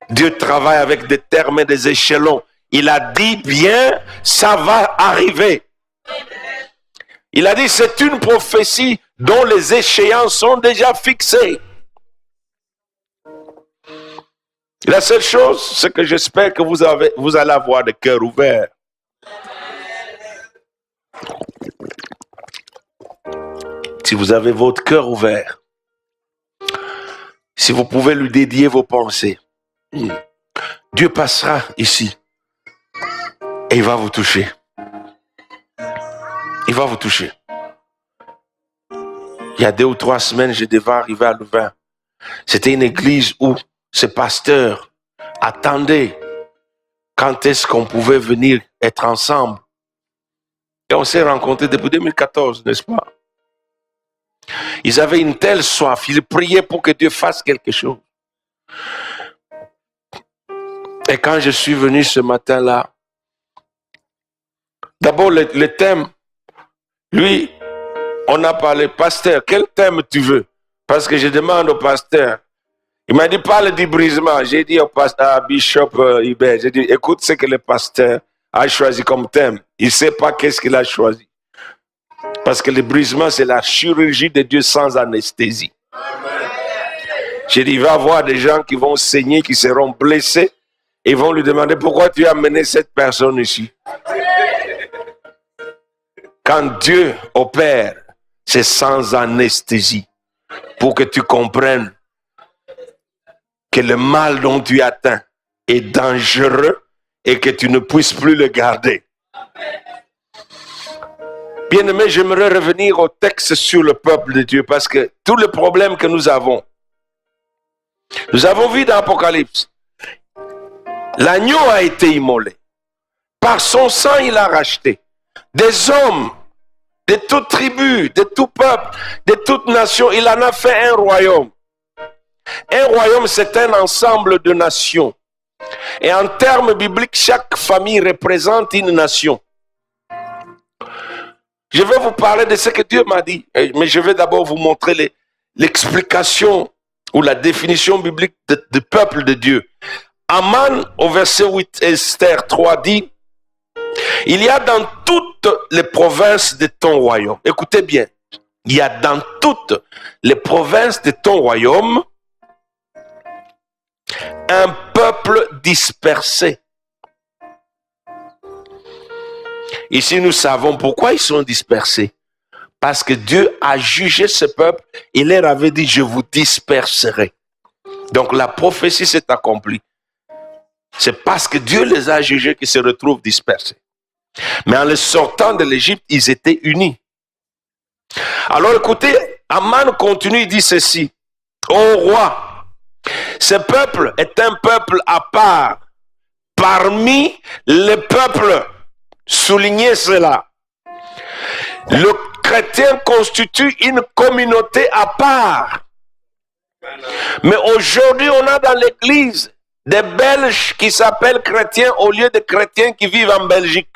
Dieu travaille avec des termes et des échelons. Il a dit bien, ça va arriver. Il a dit, c'est une prophétie dont les échéances sont déjà fixées. La seule chose, c'est que j'espère que vous allez avoir le cœur ouvert. Si vous avez votre cœur ouvert, si vous pouvez lui dédier vos pensées, Dieu passera ici et il va vous toucher. Il va vous toucher. il y a 2 ou 3 semaines, je devais arriver à Louvain. C'était une église où ce pasteur attendait quand est-ce qu'on pouvait venir être ensemble. Et on s'est rencontrés depuis 2014, n'est-ce pas? Ils avaient une telle soif, ils priaient pour que Dieu fasse quelque chose. Et quand je suis venu ce matin-là, d'abord le thème, lui, on a parlé, pasteur, quel thème tu veux? Parce que je demande au pasteur. Il m'a dit, parle du brisement. J'ai dit au pasteur, à Bishop Hubert, j'ai dit, écoute ce que le pasteur a choisi comme thème. Il ne sait pas qu'est-ce qu'il a choisi. Parce que le brisement, c'est la chirurgie de Dieu sans anesthésie. J'ai dit, il va y avoir des gens qui vont saigner, qui seront blessés, et vont lui demander, pourquoi tu as amené cette personne ici? Quand Dieu opère, c'est sans anesthésie, pour que tu comprennes que le mal dont tu es atteint est dangereux et que tu ne puisses plus le garder. Bien-aimé, j'aimerais revenir au texte sur le peuple de Dieu parce que tous les problèmes que nous avons vu dans l'Apocalypse. L'agneau a été immolé. Par son sang, il a racheté des hommes de toute tribu, de tout peuple, de toute nation. Il en a fait un royaume. Un royaume, c'est un ensemble de nations. Et en termes bibliques, chaque famille représente une nation. Je vais vous parler de ce que Dieu m'a dit, mais je vais d'abord vous montrer l'explication ou la définition biblique du peuple de Dieu. Aman, au verset 8, Esther 3 dit, il y a dans toutes les provinces de ton royaume, écoutez bien, il y a dans toutes les provinces de ton royaume un peuple dispersé. Ici, nous savons pourquoi ils sont dispersés. Parce que Dieu a jugé ce peuple, il leur avait dit, je vous disperserai. Donc la prophétie s'est accomplie. C'est parce que Dieu les a jugés qu'ils se retrouvent dispersés. Mais en les sortant de l'Égypte, ils étaient unis. Alors écoutez, Aman continue, il dit ceci. Ô roi, ce peuple est un peuple à part parmi les peuples. Soulignez cela. Le chrétien constitue une communauté à part. Mais aujourd'hui, on a dans l'église des Belges qui s'appellent chrétiens au lieu de chrétiens qui vivent en Belgique.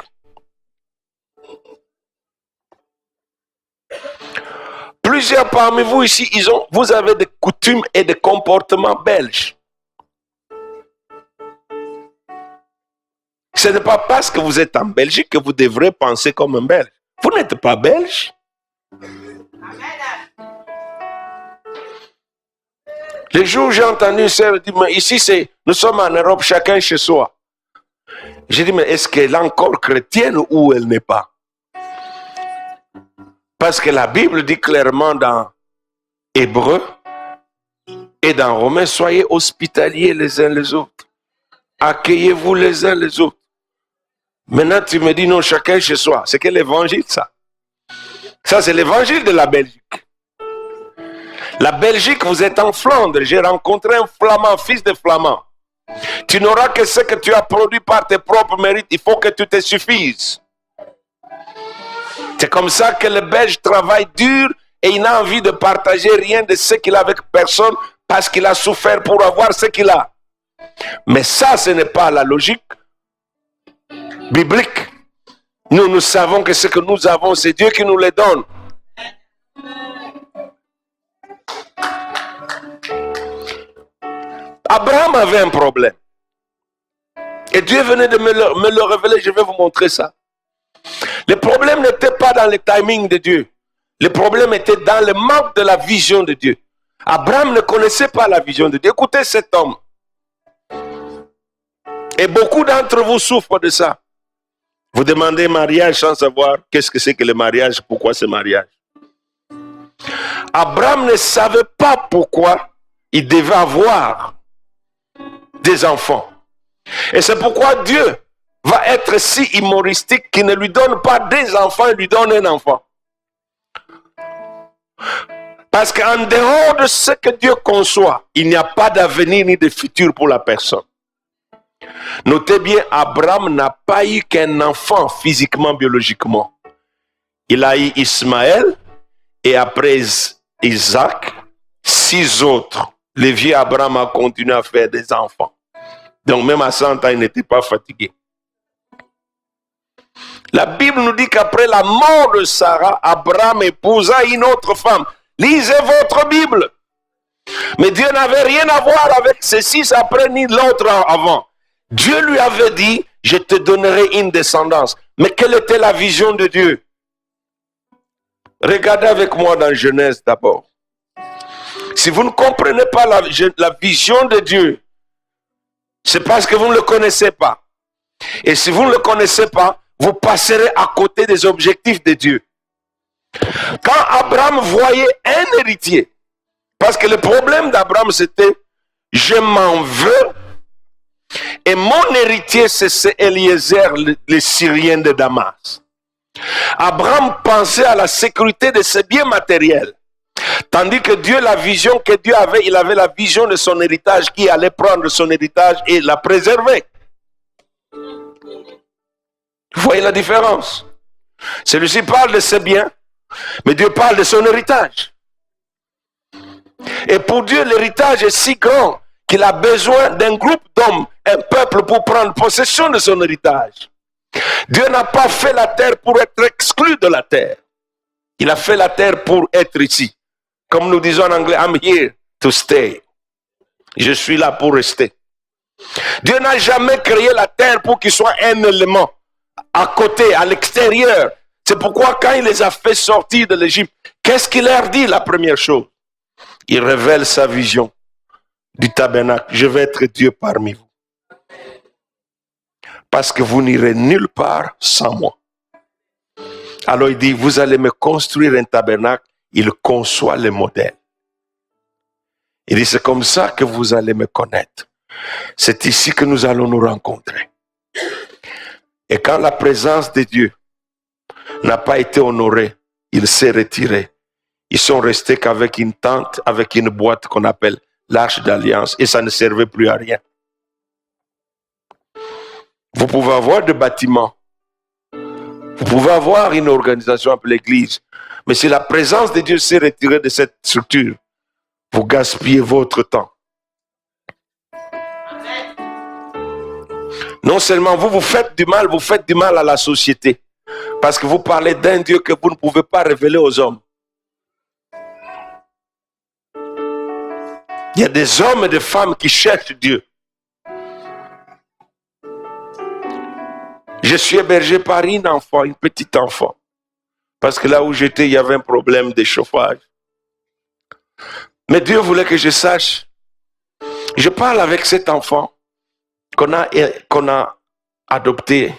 Plusieurs parmi vous ici, vous avez des coutumes et des comportements belges. Ce n'est pas parce que vous êtes en Belgique que vous devrez penser comme un Belge. Vous n'êtes pas belge. Le jour où j'ai entendu une sœur dire, mais ici nous sommes en Europe, chacun chez soi. J'ai dit, mais est-ce qu'elle est encore chrétienne ou elle n'est pas? Parce que la Bible dit clairement dans Hébreux et dans Romains, soyez hospitaliers les uns les autres. Accueillez-vous les uns les autres. Maintenant, tu me dis non, chacun chez soi. C'est quel évangile ça? Ça, c'est l'évangile de la Belgique. La Belgique, vous êtes en Flandre. J'ai rencontré un flamand, fils de flamand. Tu n'auras que ce que tu as produit par tes propres mérites. Il faut que tu te suffises. C'est comme ça que le Belge travaille dur et il n'a envie de partager rien de ce qu'il a avec personne parce qu'il a souffert pour avoir ce qu'il a. Mais ça, ce n'est pas la logique biblique. Nous savons que ce que nous avons, c'est Dieu qui nous le donne. Abraham avait un problème. Et Dieu venait de me le révéler, je vais vous montrer ça. Le problème n'était pas dans le timing de Dieu. Le problème était dans le manque de la vision de Dieu. Abraham ne connaissait pas la vision de Dieu. Écoutez cet homme. Et beaucoup d'entre vous souffrent de ça. Vous demandez mariage sans savoir qu'est-ce que c'est que le mariage, pourquoi ce mariage. Abraham ne savait pas pourquoi il devait avoir des enfants. Et c'est pourquoi Dieu va être si humoristique qu'il ne lui donne pas des enfants, il lui donne un enfant. Parce qu'en dehors de ce que Dieu conçoit, il n'y a pas d'avenir ni de futur pour la personne. Notez bien, Abraham n'a pas eu qu'un enfant physiquement, biologiquement. Il a eu Ismaël et après Isaac, 6 autres. Le vieux Abraham a continué à faire des enfants. Donc même à 100 ans, il n'était pas fatigué. La Bible nous dit qu'après la mort de Sarah, Abraham épousa une autre femme. Lisez votre Bible. Mais Dieu n'avait rien à voir avec ces 6 après ni l'autre avant. Dieu lui avait dit, je te donnerai une descendance. Mais quelle était la vision de Dieu? Regardez avec moi dans Genèse d'abord. Si vous ne comprenez pas la vision de Dieu, c'est parce que vous ne le connaissez pas. Et si vous ne le connaissez pas, vous passerez à côté des objectifs de Dieu. Quand Abraham voyait un héritier, parce que le problème d'Abraham c'était, je m'en veux, et mon héritier c'est Eliezer, le Syrien de Damas. Abraham pensait à la sécurité de ses biens matériels. Tandis que Dieu, la vision que Dieu avait, il avait la vision de son héritage, qui allait prendre son héritage et la préserver. Vous voyez la différence? Celui-ci parle de ses biens, mais Dieu parle de son héritage. Et pour Dieu, l'héritage est si grand qu'il a besoin d'un groupe d'hommes, un peuple pour prendre possession de son héritage. Dieu n'a pas fait la terre pour être exclu de la terre. Il a fait la terre pour être ici. Comme nous disons en anglais, I'm here to stay. Je suis là pour rester. Dieu n'a jamais créé la terre pour qu'il soit un élément à côté, à l'extérieur. C'est pourquoi quand il les a fait sortir de l'Égypte, qu'est-ce qu'il leur dit la première chose? Il révèle sa vision du tabernacle. Je vais être Dieu parmi vous. Parce que vous n'irez nulle part sans moi. Alors il dit, vous allez me construire un tabernacle. Il conçoit le modèle. Il dit, c'est comme ça que vous allez me connaître. C'est ici que nous allons nous rencontrer. Et quand la présence de Dieu n'a pas été honorée, il s'est retiré. Ils sont restés qu'avec une tente, avec une boîte qu'on appelle l'arche d'alliance, et ça ne servait plus à rien. Vous pouvez avoir des bâtiments, vous pouvez avoir une organisation appelée l'église, mais si la présence de Dieu s'est retirée de cette structure, vous gaspillez votre temps. Non seulement vous faites du mal, vous faites du mal à la société. Parce que vous parlez d'un Dieu que vous ne pouvez pas révéler aux hommes. Il y a des hommes et des femmes qui cherchent Dieu. Je suis hébergé par une enfant, une petite enfant. Parce que là où j'étais, il y avait un problème de chauffage. Mais Dieu voulait que je sache. Je parle avec cet enfant qu'on a adopté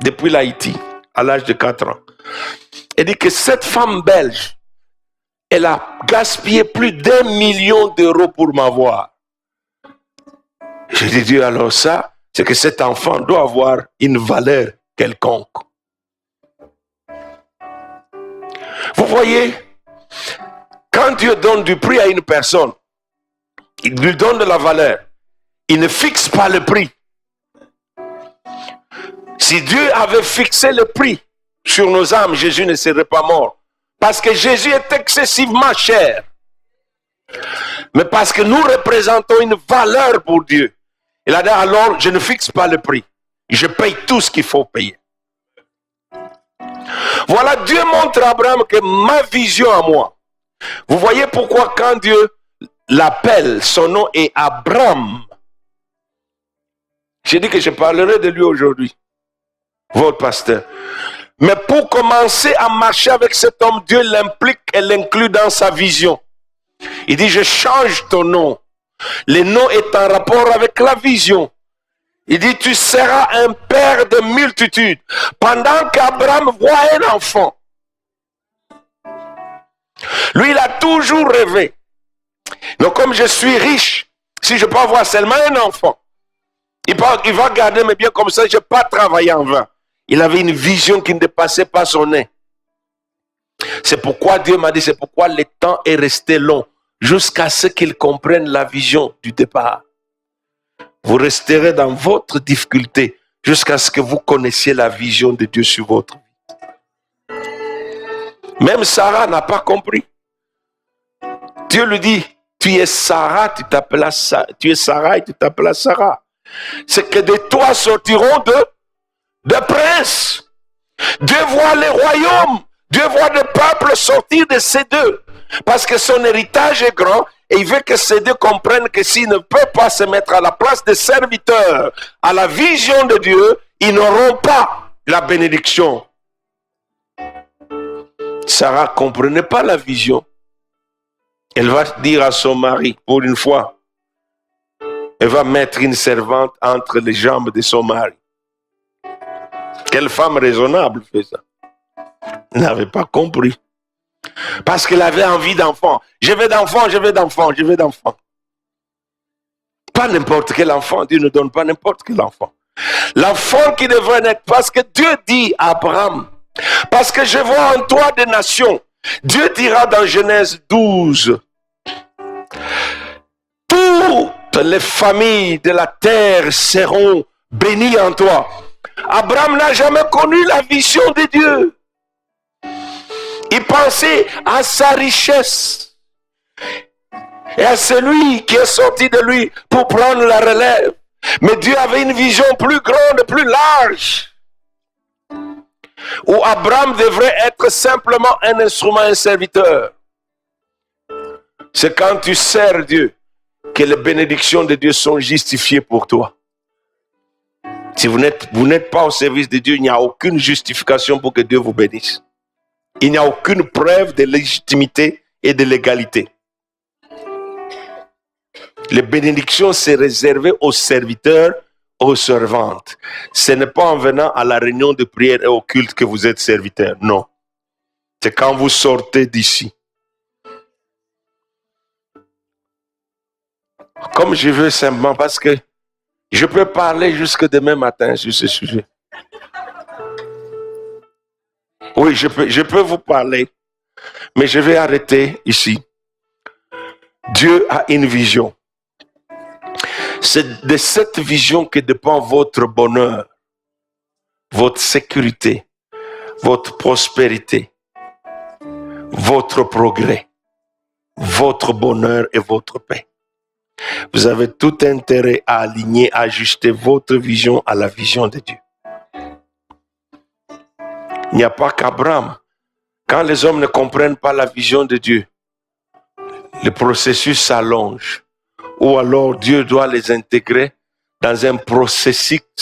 depuis l'Haïti à l'âge de 4 ans. Elle dit que cette femme belge, elle a gaspillé plus d'1 million d'euros pour m'avoir. Je dis Dieu, alors ça, c'est que cet enfant doit avoir une valeur quelconque. Vous voyez, quand Dieu donne du prix à une personne, il lui donne de la valeur. Il ne fixe pas le prix. Si Dieu avait fixé le prix sur nos âmes, Jésus ne serait pas mort. Parce que Jésus est excessivement cher. Mais parce que nous représentons une valeur pour Dieu. Il a dit alors, je ne fixe pas le prix. Je paye tout ce qu'il faut payer. Voilà, Dieu montre à Abraham que ma vision à moi. Vous voyez pourquoi quand Dieu l'appelle, son nom est Abraham. J'ai dit que je parlerai de lui aujourd'hui, votre pasteur. Mais pour commencer à marcher avec cet homme, Dieu l'implique et l'inclut dans sa vision. Il dit, je change ton nom. Le nom est en rapport avec la vision. Il dit, tu seras un père de multitudes. Pendant qu'Abraham voit un enfant, lui, il a toujours rêvé. Donc, comme je suis riche, si je peux avoir seulement un enfant, il va garder mes biens comme ça, je ne vais pas travailler en vain. Il avait une vision qui ne dépassait pas son nez. C'est pourquoi Dieu m'a dit, c'est pourquoi le temps est resté long, jusqu'à ce qu'ils comprennent la vision du départ. Vous resterez dans votre difficulté jusqu'à ce que vous connaissiez la vision de Dieu sur votre vie. Même Sarah n'a pas compris. Dieu lui dit, tu es Sarah, tu es Sarah et tu t'appelles Sarah. C'est que de toi sortiront de princes. Dieu voit les royaumes, Dieu voit le peuple sortir de ces deux. Parce que son héritage est grand et il veut que ces deux comprennent que s'ils ne peuvent pas se mettre à la place des serviteurs, à la vision de Dieu, ils n'auront pas la bénédiction. Sarah ne comprenait pas la vision. Elle va dire à son mari, pour une fois, elle va mettre une servante entre les jambes de son mari. Quelle femme raisonnable fait ça? Elle n'avait pas compris. Parce qu'elle avait envie d'enfant. Je veux d'enfant, je veux d'enfant, je veux d'enfant. Pas n'importe quel enfant. Dieu ne donne pas n'importe quel enfant. L'enfant qui devrait naître, parce que Dieu dit à Abraham, parce que je vois en toi des nations. Dieu dira dans Genèse 12, toutes les familles de la terre seront bénies en toi. Abraham n'a jamais connu la vision de Dieu. Il pensait à sa richesse et à celui qui est sorti de lui pour prendre la relève. Mais Dieu avait une vision plus grande, plus large, où Abraham devrait être simplement un instrument, un serviteur. C'est quand tu sers Dieu que les bénédictions de Dieu sont justifiées pour toi. Si vous n'êtes pas au service de Dieu, il n'y a aucune justification pour que Dieu vous bénisse. Il n'y a aucune preuve de légitimité et de légalité. Les bénédictions, c'est réservé aux serviteurs, aux servantes. Ce n'est pas en venant à la réunion de prière et au culte que vous êtes serviteur. Non. C'est quand vous sortez d'ici. Comme je veux simplement, parce que je peux parler jusque demain matin sur ce sujet. Oui, je peux vous parler, mais je vais arrêter ici. Dieu a une vision. C'est de cette vision que dépend votre bonheur, votre sécurité, votre prospérité, votre progrès, votre bonheur et votre paix. Vous avez tout intérêt à aligner, à ajuster votre vision à la vision de Dieu. Il n'y a pas qu'Abraham. Quand les hommes ne comprennent pas la vision de Dieu, le processus s'allonge. Ou alors Dieu doit les intégrer dans un processus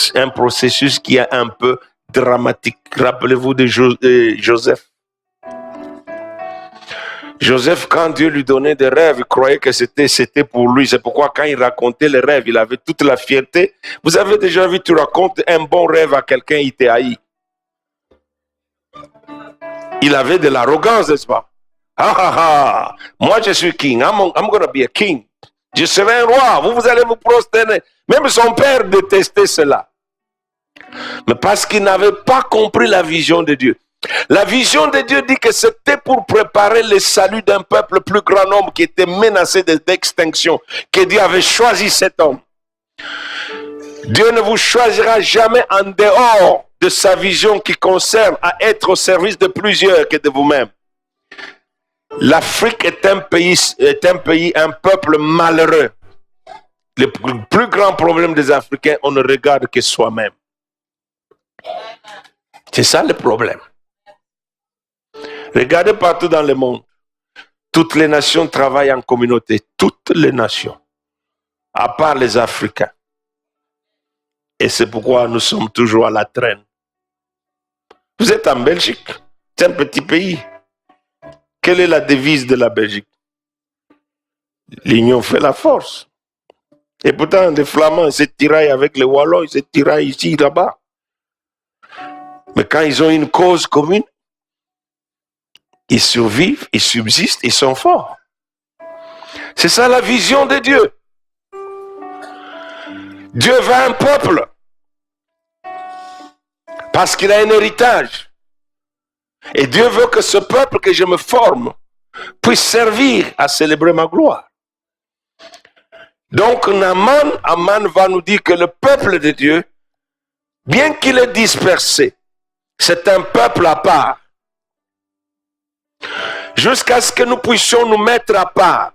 qui est un peu dramatique. Rappelez-vous de Joseph. Joseph, quand Dieu lui donnait des rêves, il croyait que c'était pour lui. C'est pourquoi quand il racontait les rêves, il avait toute la fierté. Vous avez déjà vu, tu racontes un bon rêve à quelqu'un, il te haït. Il avait de l'arrogance, n'est-ce pas? Moi je suis king, I'm gonna be a king. Je serai un roi, vous allez vous prosterner. Même son père détestait cela. Mais parce qu'il n'avait pas compris la vision de Dieu. La vision de Dieu dit que c'était pour préparer le salut d'un peuple plus grand nombre qui était menacé d'extinction, que Dieu avait choisi cet homme. Dieu ne vous choisira jamais en dehors de sa vision qui concerne à être au service de plusieurs que de vous-même. L'Afrique est un pays, un peuple malheureux. Le plus grand problème des Africains, on ne regarde que soi-même. C'est ça le problème. Regardez partout dans le monde. Toutes les nations travaillent en communauté. Toutes les nations. À part les Africains. Et c'est pourquoi nous sommes toujours à la traîne. Vous êtes en Belgique. C'est un petit pays. Quelle est la devise de la Belgique? L'union fait la force. Et pourtant, les Flamands se tiraillent avec les Wallons, ils se tiraillent ici, là-bas. Mais quand ils ont une cause commune, ils survivent, ils subsistent, ils sont forts. C'est ça la vision de Dieu. Dieu veut un peuple. Parce qu'il a un héritage. Et Dieu veut que ce peuple que je me forme puisse servir à célébrer ma gloire. Donc Aman va nous dire que le peuple de Dieu, bien qu'il est dispersé, c'est un peuple à part. Jusqu'à ce que nous puissions nous mettre à part.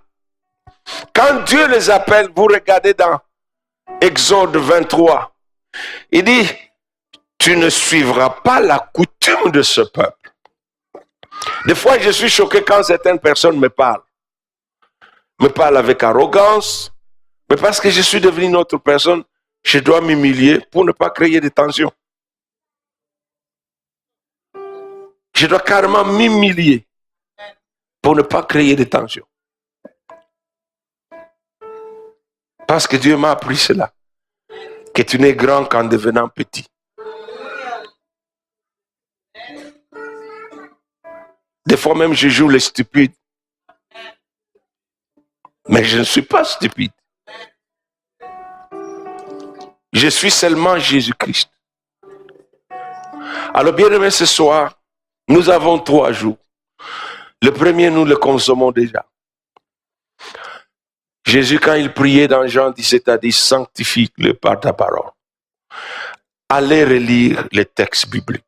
Quand Dieu les appelle, vous regardez dans Exode 23, il dit, tu ne suivras pas la coutume de ce peuple. Des fois, je suis choqué quand certaines personnes me parlent avec arrogance, mais parce que je suis devenu une autre personne, je dois m'humilier pour ne pas créer de tension. Je dois carrément m'humilier pour ne pas créer de tension. Parce que Dieu m'a appris cela, que tu n'es grand qu'en devenant petit. Des fois même, je joue les stupides. Mais je ne suis pas stupide. Je suis seulement Jésus-Christ. Alors, bien aimé, ce soir, nous avons 3 jours. Le premier, nous le consommons déjà. Jésus, quand il priait dans Jean 17, a dit, sanctifie-le par ta parole. Allez relire les textes bibliques.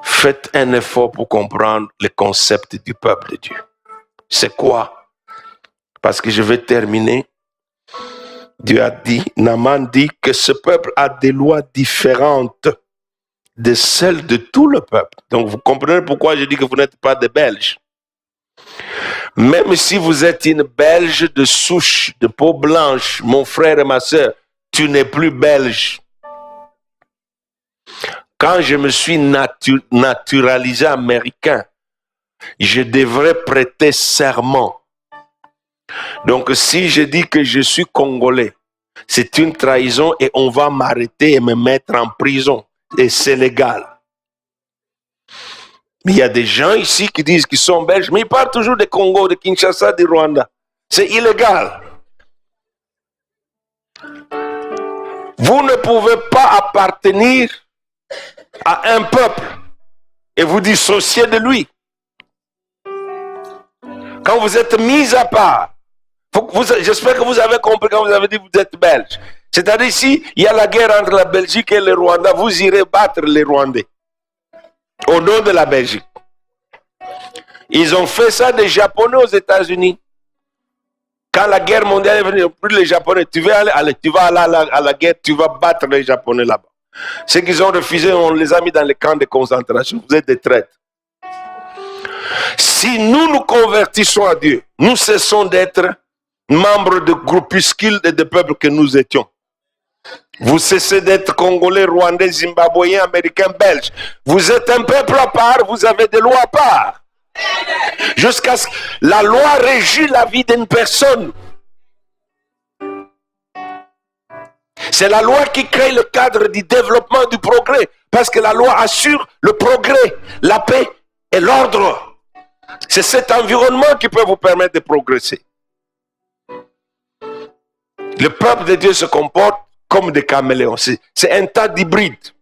Faites un effort pour comprendre le concept du peuple de Dieu. C'est quoi? Parce que je vais terminer. Dieu a dit, Naaman dit que ce peuple a des lois différentes de celles de tout le peuple. Donc vous comprenez pourquoi je dis que vous n'êtes pas des Belges. Même si vous êtes une Belge de souche, de peau blanche, mon frère et ma soeur, tu n'es plus belge. Quand je me suis naturalisé américain, je devrais prêter serment. Donc si je dis que je suis congolais, c'est une trahison et on va m'arrêter et me mettre en prison. Et c'est légal. Mais il y a des gens ici qui disent qu'ils sont belges, mais ils parlent toujours de Congo, de Kinshasa, du Rwanda. C'est illégal. Vous ne pouvez pas appartenir à un peuple et vous dissocier de lui. Quand vous êtes mis à part, j'espère que vous avez compris quand vous avez dit que vous êtes belge. C'est-à-dire ici, il y a la guerre entre la Belgique et le Rwanda, vous irez battre les Rwandais au nom de la Belgique. Ils ont fait ça des Japonais aux États-Unis. Quand la guerre mondiale est venue, plus les Japonais, tu vas aller à la guerre, tu vas battre les Japonais là-bas. Ceux qu'ils ont refusé, on les a mis dans les camps de concentration. Vous êtes des traîtres. Si nous nous convertissons à Dieu, nous cessons d'être membres de groupuscules et de peuples que nous étions. Vous cessez d'être Congolais, Rwandais, Zimbabwéens, Américains, Belges. Vous êtes un peuple à part, vous avez des lois à part. Jusqu'à ce que la loi régit la vie d'une personne. C'est la loi qui crée le cadre du développement, du progrès. Parce que la loi assure le progrès, la paix et l'ordre. C'est cet environnement qui peut vous permettre de progresser. Le peuple de Dieu se comporte comme des caméléons. C'est un tas d'hybrides.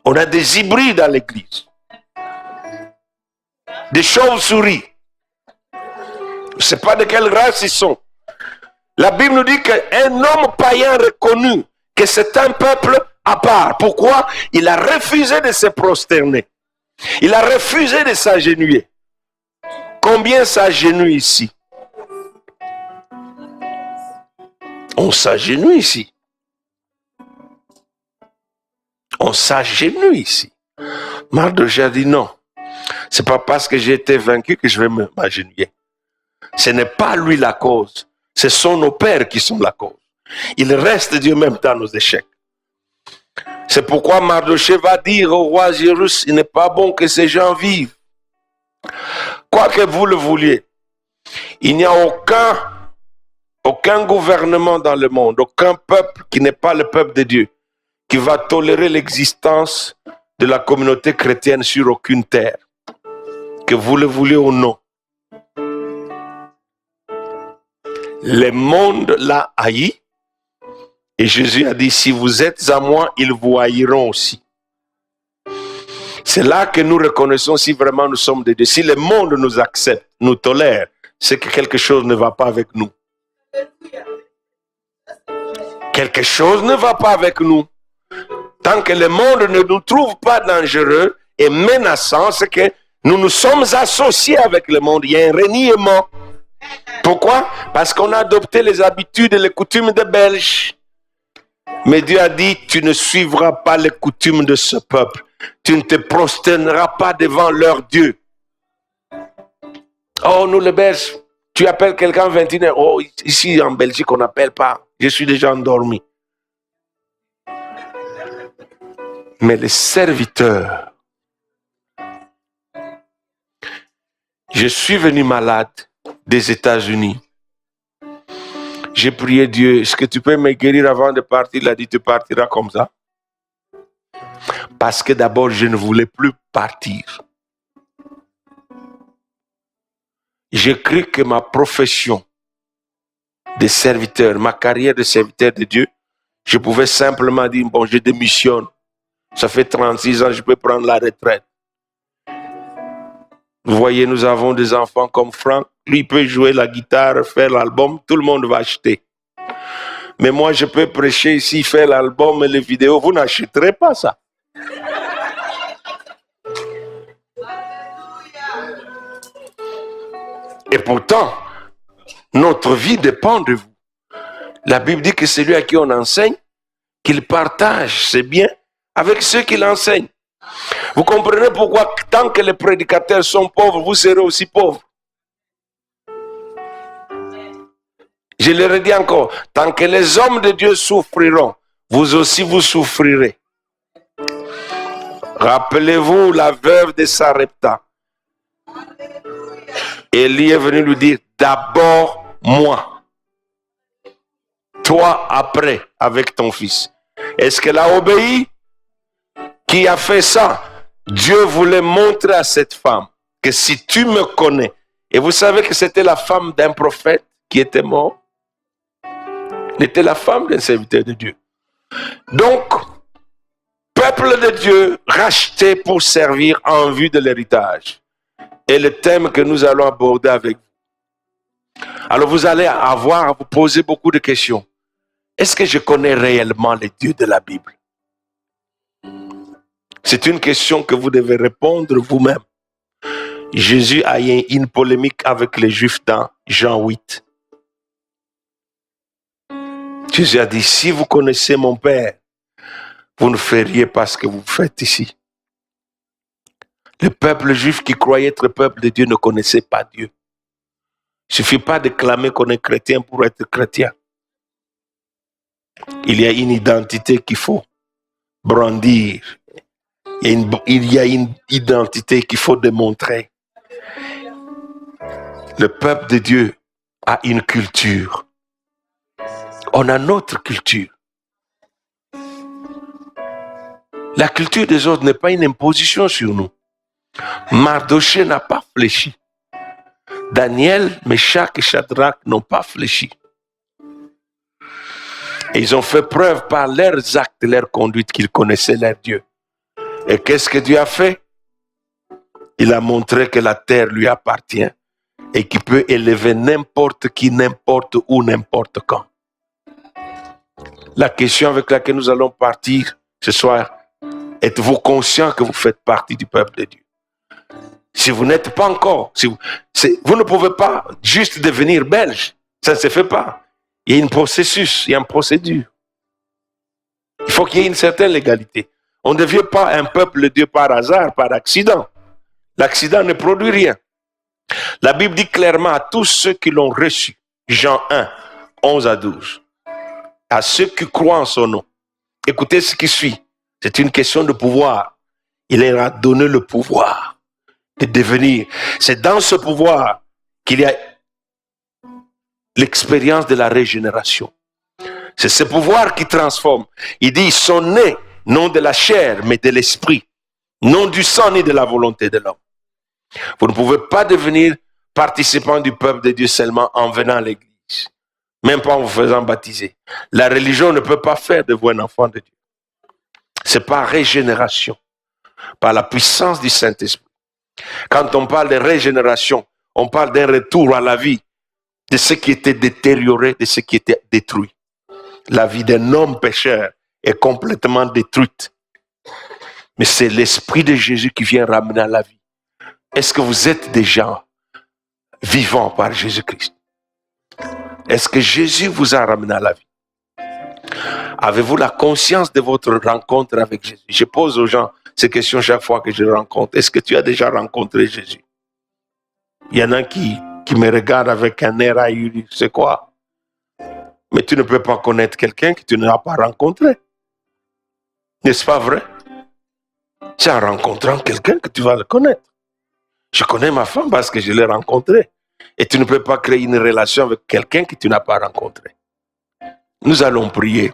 On a des hybrides à l'église. Des chauves-souris. Je ne sais pas de quelle race ils sont. La Bible nous dit qu'un homme païen reconnu que c'est un peuple à part. Pourquoi? Il a refusé de se prosterner. Il a refusé de s'agenouiller. Combien s'agenouillent ici? On s'agenouille ici. On s'agenouille ici. Mardochée a dit non. C'est pas parce que j'ai été vaincu que je vais m'agenouiller. Ce n'est pas lui la cause. Ce sont nos pères qui sont la cause. Il reste Dieu même dans nos échecs. C'est pourquoi Mardochée va dire au roi Cyrus, il n'est pas bon que ces gens vivent. Quoi que vous le vouliez, il n'y a aucun gouvernement dans le monde, aucun peuple qui n'est pas le peuple de Dieu, qui va tolérer l'existence de la communauté chrétienne sur aucune terre. Que vous le vouliez ou non. Le monde l'a haï. Et Jésus a dit, si vous êtes à moi, ils vous haïront aussi. C'est là que nous reconnaissons si vraiment nous sommes de Dieu. Si le monde nous accepte, nous tolère, c'est que quelque chose ne va pas avec nous. Quelque chose ne va pas avec nous. Tant que le monde ne nous trouve pas dangereux et menaçant, c'est que nous nous sommes associés avec le monde. Il y a un reniement. Pourquoi? Parce qu'on a adopté les habitudes et les coutumes des Belges. Mais Dieu a dit, tu ne suivras pas les coutumes de ce peuple. Tu ne te prosterneras pas devant leur Dieu. Oh, nous les Belges, tu appelles quelqu'un 21h. Oh, ici en Belgique, on n'appelle pas. Je suis déjà endormi. Mais les serviteurs, je suis venu malade des États-Unis. J'ai prié Dieu, est-ce que tu peux me guérir avant de partir? Il a dit, tu partiras comme ça. Parce que d'abord, je ne voulais plus partir. J'ai cru que ma profession de serviteur, ma carrière de serviteur de Dieu, je pouvais simplement dire, bon, je démissionne. Ça fait 36 ans, je peux prendre la retraite. Vous voyez, nous avons des enfants comme Franck. Lui, il peut jouer la guitare, faire l'album, tout le monde va acheter. Mais moi, je peux prêcher ici, faire l'album et les vidéos. Vous n'achèterez pas ça. Et pourtant, notre vie dépend de vous. La Bible dit que celui à qui on enseigne, qu'il partage ses biens avec ceux qui l'enseignent. Vous comprenez pourquoi tant que les prédicateurs sont pauvres, vous serez aussi pauvres. Je le redis encore, tant que les hommes de Dieu souffriront, vous aussi vous souffrirez. Rappelez-vous la veuve de Sarepta. Élie est venu lui dire, d'abord moi, toi après avec ton fils. Est-ce qu'elle a obéi? Qui a fait ça? Dieu voulait montrer à cette femme que si tu me connais, et vous savez que c'était la femme d'un prophète qui était mort, elle était la femme d'un serviteur de Dieu. Donc, peuple de Dieu racheté pour servir en vue de l'héritage. Et le thème que nous allons aborder avec vous. Alors vous allez avoir à vous poser beaucoup de questions. Est-ce que je connais réellement les dieux de la Bible? C'est une question que vous devez répondre vous-même. Jésus a eu une polémique avec les Juifs dans Jean 8. Jésus a dit, si vous connaissez mon Père, vous ne feriez pas ce que vous faites ici. Le peuple juif qui croyait être peuple de Dieu ne connaissait pas Dieu. Il ne suffit pas de clamer qu'on est chrétien pour être chrétien. Il y a une identité qu'il faut brandir. Il y a une identité qu'il faut démontrer. Le peuple de Dieu a une culture. On a notre culture. La culture des autres n'est pas une imposition sur nous. Mardoché n'a pas fléchi. Daniel, Meshach et Shadrach n'ont pas fléchi. Et ils ont fait preuve par leurs actes, leur conduite qu'ils connaissaient leur Dieu. Et qu'est-ce que Dieu a fait? Il a montré que la terre lui appartient et qu'il peut élever n'importe qui, n'importe où, n'importe quand. La question avec laquelle nous allons partir ce soir, êtes-vous conscient que vous faites partie du peuple de Dieu? Si vous n'êtes pas encore, vous ne pouvez pas juste devenir belge. Ça ne se fait pas. Il y a un processus, il y a une procédure. Il faut qu'il y ait une certaine légalité. On ne devient pas un peuple de Dieu par hasard, par accident. L'accident ne produit rien. La Bible dit clairement à tous ceux qui l'ont reçu, Jean 1, 11 à 12, à ceux qui croient en son nom. Écoutez ce qui suit. C'est une question de pouvoir. Il leur a donné le pouvoir de devenir. C'est dans ce pouvoir qu'il y a l'expérience de la régénération. C'est ce pouvoir qui transforme. Il dit, ils sont nés, non de la chair, mais de l'esprit. Non du sang, ni de la volonté de l'homme. Vous ne pouvez pas devenir participant du peuple de Dieu seulement en venant à l'église. Même pas en vous faisant baptiser. La religion ne peut pas faire de vous un enfant de Dieu. C'est par régénération. par la puissance du Saint-Esprit. Quand on parle de régénération, on parle d'un retour à la vie de ce qui était détérioré, de ce qui était détruit. La vie d'un homme pécheur est complètement détruite. Mais c'est l'Esprit de Jésus qui vient ramener à la vie. Est-ce que vous êtes des gens vivants par Jésus-Christ? Est-ce que Jésus vous a ramené à la vie? Avez-vous la conscience de votre rencontre avec Jésus? Je pose aux gens ces questions chaque fois que je les rencontre. Est-ce que tu as déjà rencontré Jésus? Il y en a qui me regardent avec un air ahuri. C'est quoi? Mais tu ne peux pas connaître quelqu'un que tu n'as pas rencontré. N'est-ce pas vrai? C'est en rencontrant quelqu'un que tu vas le connaître. Je connais ma femme parce que je l'ai rencontrée. Et tu ne peux pas créer une relation avec quelqu'un que tu n'as pas rencontré. Nous allons prier.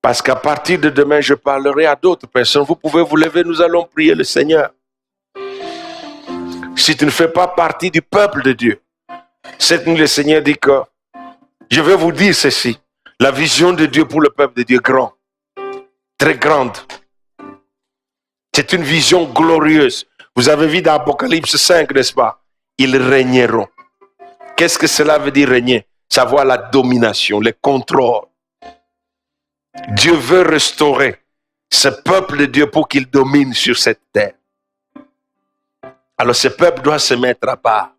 Parce qu'à partir de demain, je parlerai à d'autres personnes. Vous pouvez vous lever, nous allons prier le Seigneur. Si tu ne fais pas partie du peuple de Dieu, cette nuit, le Seigneur dit que je vais vous dire ceci. La vision de Dieu pour le peuple de Dieu est grande, très grande. C'est une vision glorieuse. Vous avez vu dans Apocalypse 5, n'est-ce pas? Ils régneront. Qu'est-ce que cela veut dire régner? Savoir la domination, le contrôle. Dieu veut restaurer ce peuple de Dieu pour qu'il domine sur cette terre. Alors ce peuple doit se mettre à part.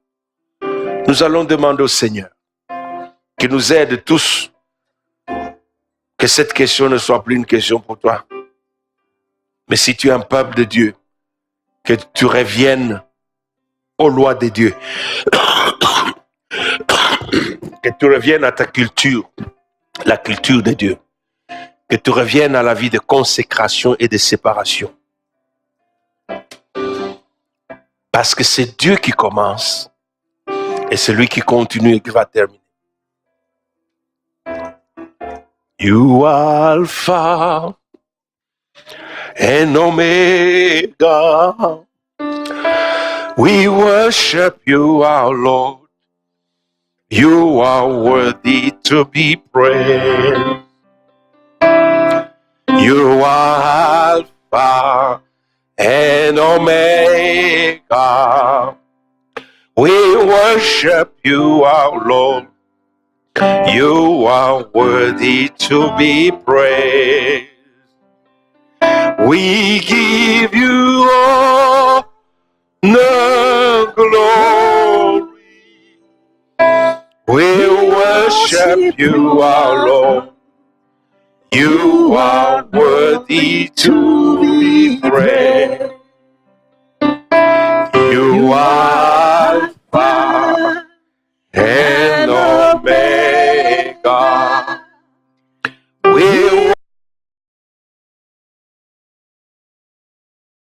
Nous allons demander au Seigneur qu'il nous aide tous, que cette question ne soit plus une question pour toi. Mais si tu es un peuple de Dieu, que tu reviennes aux lois de Dieu, que tu reviennes à ta culture, la culture de Dieu, que tu reviennes à la vie de consécration et de séparation. Parce que c'est Dieu qui commence et c'est lui qui continue et qui va terminer. You are Alpha and Omega. We worship you, our Lord. You are worthy to be praised. You are Alpha and Omega. We worship you, our Lord. You are worthy to be praised. We give you all the glory. We worship you, our Lord. You are worthy to